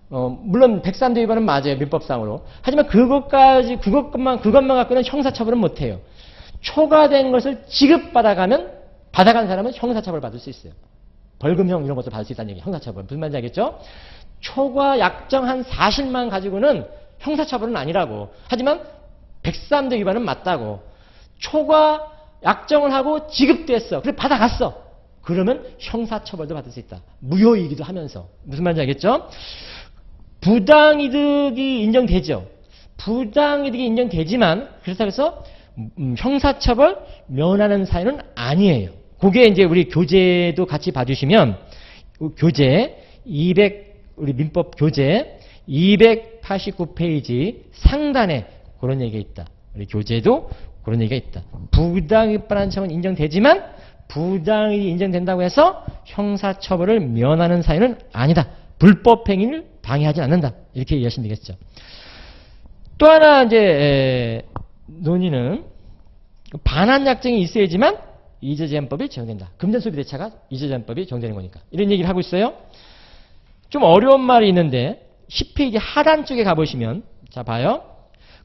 물론 103조 위반은 맞아요, 민법상으로. 하지만 그것만 갖고는 형사처벌은 못해요. 초과된 것을 지급받아간 사람은 형사처벌 받을 수 있어요. 벌금형 이런 것을 받을 수 있다는 얘기. 형사처벌. 무슨 말인지 알겠죠? 초과 약정한 사실만 가지고는 형사처벌은 아니라고. 하지만 103조 위반은 맞다고. 초과 약정을 하고 지급됐어. 그래 받아갔어. 그러면 형사처벌도 받을 수 있다. 무효이기도 하면서. 무슨 말인지 알겠죠? 부당이득이 인정되죠. 부당이득이 인정되지만 그렇다고 해서 형사처벌 면하는 사유는 아니에요. 그게 이제 우리 교재도 같이 봐주시면 교재 우리 민법 교재 289페이지 상단에 그런 얘기가 있다. 우리 교재도 그런 얘기가 있다. 부당이득 반환청은 인정되지만 부당이득이 인정된다고 해서 형사처벌을 면하는 사유는 아니다. 불법행위를 방해하지 않는다. 이렇게 이해하시면 되겠죠. 또 하나 이제 논의는 반환 약정이 있어야지만 이자제한법이 적용된다. 금전소비 대차가 이자제한법이 적용되는 거니까. 이런 얘기를 하고 있어요. 좀 어려운 말이 있는데 10페이지 하단 쪽에 가보시면 자 봐요.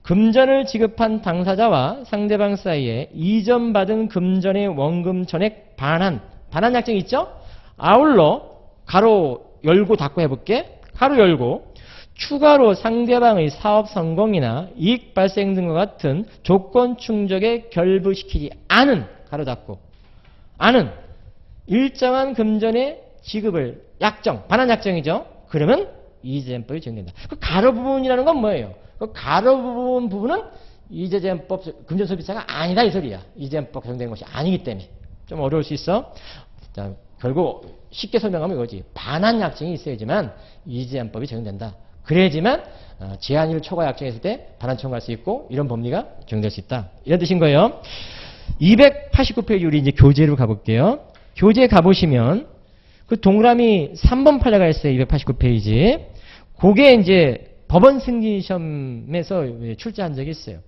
금전을 지급한 당사자와 상대방 사이에 이전받은 금전의 원금 전액 반환 약정이 있죠? 아울러 가로 열고 닫고 해볼게. 가로 열고 추가로 상대방의 사업 성공이나 이익 발생 등과 같은 조건 충족에 결부시키지 않은 가로 닫고 않은 일정한 금전의 지급을 약정, 반환 약정이죠. 그러면 이자제한법이 적용된다. 그 가로 부분이라는 건 뭐예요? 그 가로 부분은 이자제한법 금전소비차가 아니다 이 소리야. 이자제한법 적용되는 것이 아니기 때문에 좀 어려울 수 있어. 자, 결국 쉽게 설명하면 이거지. 반환 약정이 있어야지만 이자제한법이 적용된다. 그래야지만 제한일 초과 약정했을 때 반환 청구할 수 있고 이런 법리가 적용될 수 있다. 이런 뜻인 거예요. 289페이지 우리 이제 교재로 가볼게요. 교재에 가보시면 그 동그라미 3번 판례가 있어요. 289페이지. 그게 이제 법원 승진 시험에서 출제한 적이 있어요.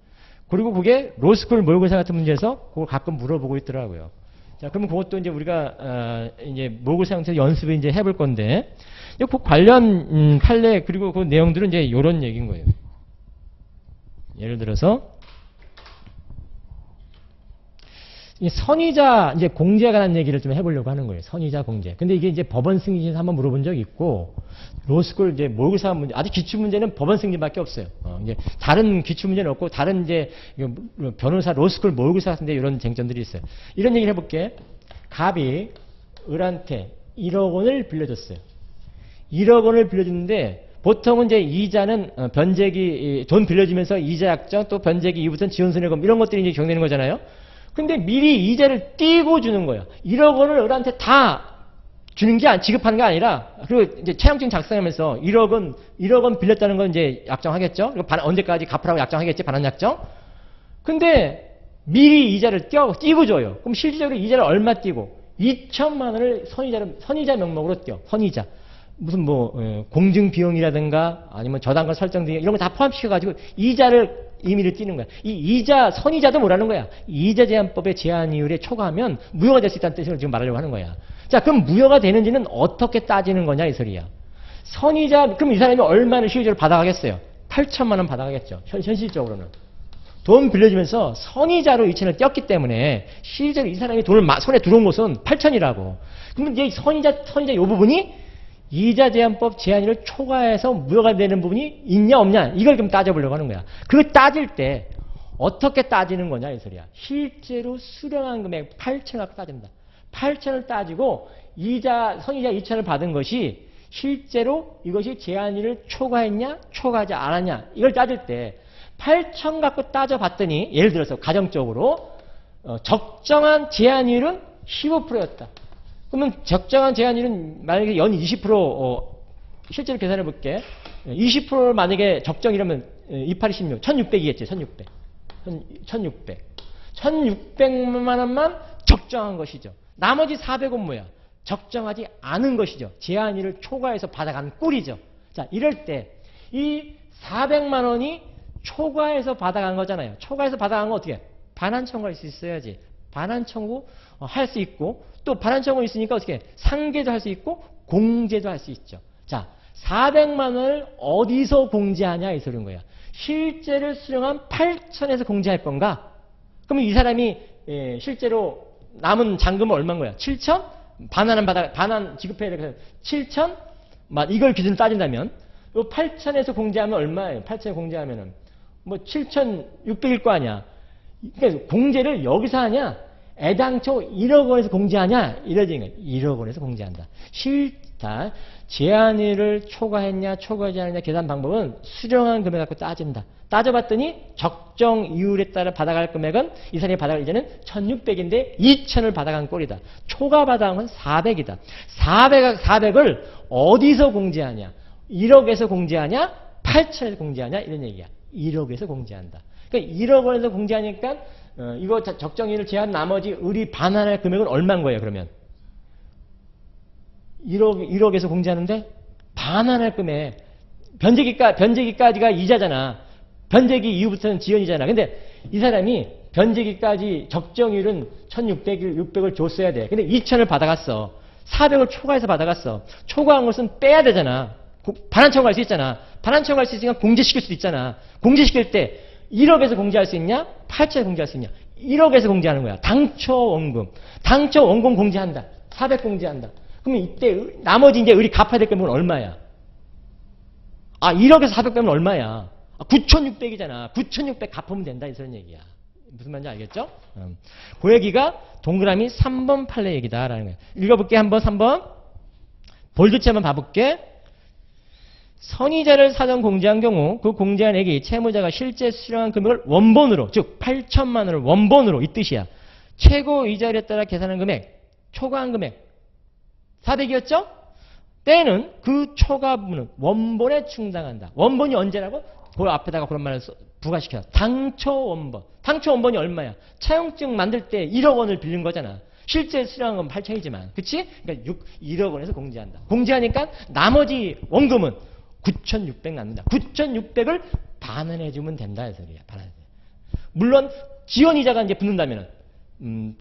그리고 그게 로스쿨 모의고사 같은 문제에서 그걸 가끔 물어보고 있더라고요. 자, 그러면 그것도 이제 우리가 이제 모의고사 형태로 연습을 이제 해볼 건데, 그 관련 판례 그리고 그 내용들은 이제 이런 얘기인 거예요. 예를 들어서 이 선의자 이제 공제에 관한 얘기를 좀 해보려고 하는 거예요. 선의자 공제. 근데 이게 이제 법원 승진에서 한번 물어본 적이 있고, 로스쿨 이제 모의고사 문제, 아주 기출 문제는 법원 승진밖에 없어요. 이제 다른 기출 문제는 없고, 다른 이제 변호사 로스쿨 모의고사 같은데 이런 쟁점들이 있어요. 이런 얘기를 해볼게. 갑이 을한테 1억 원을 빌려줬어요. 1억 원을 빌려줬는데, 보통은 이제 이자는 변제기, 돈 빌려주면서 이자 약정, 또 변제기 이후부터는 지원손해금 이런 것들이 이제 적용되는 거잖아요. 근데 미리 이자를 띄고 주는 거예요. 1억 원을 을한테 다 주는 게 지급하는 게 아니라, 그리고 이제 채용증 작성하면서 1억 원 빌렸다는 건 이제 약정하겠죠? 그리고 언제까지 갚으라고 약정하겠지? 반환 약정? 근데 미리 이자를 띄고 줘요. 그럼 실질적으로 이자를 얼마 띄고? 2천만 원을 선의자 명목으로 띄워. 선의자. 무슨 공증 비용이라든가 아니면 저당권 설정 등 이런 거 다 포함시켜가지고 이자를 임의를 띄는 거야. 이 이자, 선의자도 뭐라는 거야? 이자제한법의 제한 이율에 초과하면 무효가 될 수 있다는 뜻으로 지금 말하려고 하는 거야. 자, 그럼 무효가 되는지는 어떻게 따지는 거냐 이 소리야. 선의자, 그럼 이 사람이 얼마를 실질적으로 받아가겠어요? 8천만 원 받아가겠죠. 현실적으로는. 돈 빌려주면서 선의자로 2천을 띄었기 때문에 실제로 이 사람이 돈을 손에 들어온 것은 8천이라고. 그러면 이제 선의자 이 부분이 이자제한법 제한일을 초과해서 무효가 되는 부분이 있냐 없냐 이걸 좀 따져보려고 하는 거야. 그거 따질 때 어떻게 따지는 거냐 이 소리야. 실제로 수령한 금액 8천을 갖고 따진다. 8천을 따지고 선의자 2천을 받은 것이 실제로 이것이 제한일을 초과했냐 초과하지 않았냐 이걸 따질 때 8천 갖고 따져봤더니 예를 들어서 가정적으로 적정한 제한일은 15%였다. 그러면 적정한 제한일은 만약에 연 20% 실제로 계산해 볼게. 20%를 만약에 적정이라면 28, 16, 1600이겠지. 1600. 1600만 원만 적정한 것이죠. 나머지 400은 뭐야? 적정하지 않은 것이죠. 제한일을 초과해서 받아간 꿀이죠. 자, 이럴 때 이 400만 원이 초과해서 받아간 거잖아요. 초과해서 받아간 거 어떻게 해? 반환 청구할 수 있어야지. 반환 청구 할 수 있고 또 반환 청구 있으니까 어떻게 해? 상계도 할 수 있고 공제도 할 수 있죠. 자, 400만 원을 어디서 공제하냐 이 소리인 거야. 실제로 수령한 8천에서 공제할 건가? 그러면 이 사람이 실제로 남은 잔금은 얼마인 거야? 7천? 반환 지급해야 돼. 7천? 이걸 기준으로 따진다면 요 8천에서 공제하면 얼마예요? 8천에 공제하면은 7,600일 거 아니야. 그러니까 공제를 여기서 하냐? 애당초 1억 원에서 공제하냐? 이러지. 1억 원에서 공제한다. 실타 제한일을 초과했냐 초과하지 않느냐 계산 방법은 수령한 금액 갖고 따진다. 따져봤더니 적정 이율에 따라 받아갈 금액은 이 사람이 받아갈 이자는 1,600인데 2,000을 받아간 꼴이다. 초과 받아간 건 400이다. 400을 어디서 공제하냐? 1억에서 공제하냐? 8천에서 공제하냐? 이런 얘기야. 1억에서 공제한다. 그러니까 1억 원에서 공제하니까 이거 적정일을 제한 나머지 을이 반환할 금액은 얼마인 거예요, 그러면? 1억에서 공제하는데 반환할 금액 변제기까지가 이자잖아. 변제기 이후부터는 지연이잖아. 근데 이 사람이 변제기까지 적정률은 1600을 줬어야 돼. 근데 2000을 받아갔어. 400을 초과해서 받아갔어. 초과한 것은 빼야 되잖아. 반환청 갈 수 있잖아. 반환청 갈 수 있으니까 공제시킬 수도 있잖아. 공제시킬 때 1억에서 공제할 수 있냐? 8천에서 공제할 수 있냐? 1억에서 공제하는 거야. 당초 원금. 당초 원금 공제한다. 400 공제한다. 그러면 이때 나머지 이제 우리 갚아야 될 금액은 얼마야? 1억에서 400 빼면 얼마야? 9,600이잖아. 9,600 갚으면 된다. 이런 얘기야. 무슨 말인지 알겠죠? 그 얘기가 동그라미 3번 판례 얘기다라는 거야. 읽어볼게. 한번 3번. 볼드체 한번 봐볼게. 선이자를 사전 공제한 경우 그 공제한 액이 채무자가 실제 수령한 금액을 원본으로, 즉 8천만 원을 원본으로, 이 뜻이야. 최고 이자율에 따라 계산한 금액, 초과한 금액 400이었죠? 때는 그 초과분은 원본에 충당한다. 원본이 언제라고? 그 앞에다가 그런 말을 부과시켜. 당초 원본. 당초 원본이 얼마야? 차용증 만들 때 1억 원을 빌린 거잖아. 실제 수령한 건 8천이지만. 그치? 그러니까 1억 원에서 공제한다. 공제하니까 나머지 원금은 9,600 남는다. 9,600을 반환해주면 된다. 이 소리야. 반환해. 물론 지연이자가 이제 붙는다면은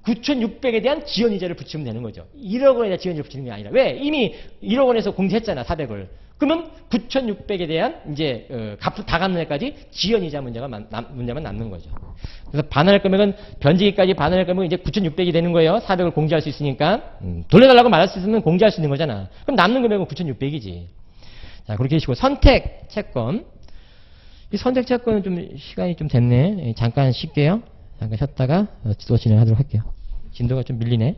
9,600에 대한 지연이자를 붙이면 되는 거죠. 1억 원에 대한 지연이자를 붙이는 게 아니라. 왜? 이미 1억 원에서 공제했잖아. 400을. 그러면 9,600에 대한 이제 다 갚는 데까지 지연이자 문제만 남는 거죠. 그래서 반환할 금액은 변제기까지 반환할 금액은 이제 9,600이 되는 거예요. 400을 공제할 수 있으니까. 돌려달라고 말할 수 있으면 공제할 수 있는 거잖아. 그럼 남는 금액은 9,600이지. 자, 그렇게 하시고 선택 채권. 이 선택 채권은 좀 시간이 좀 됐네. 잠깐 쉴게요. 잠깐 쉬었다가 또 진행하도록 할게요. 진도가 좀 밀리네.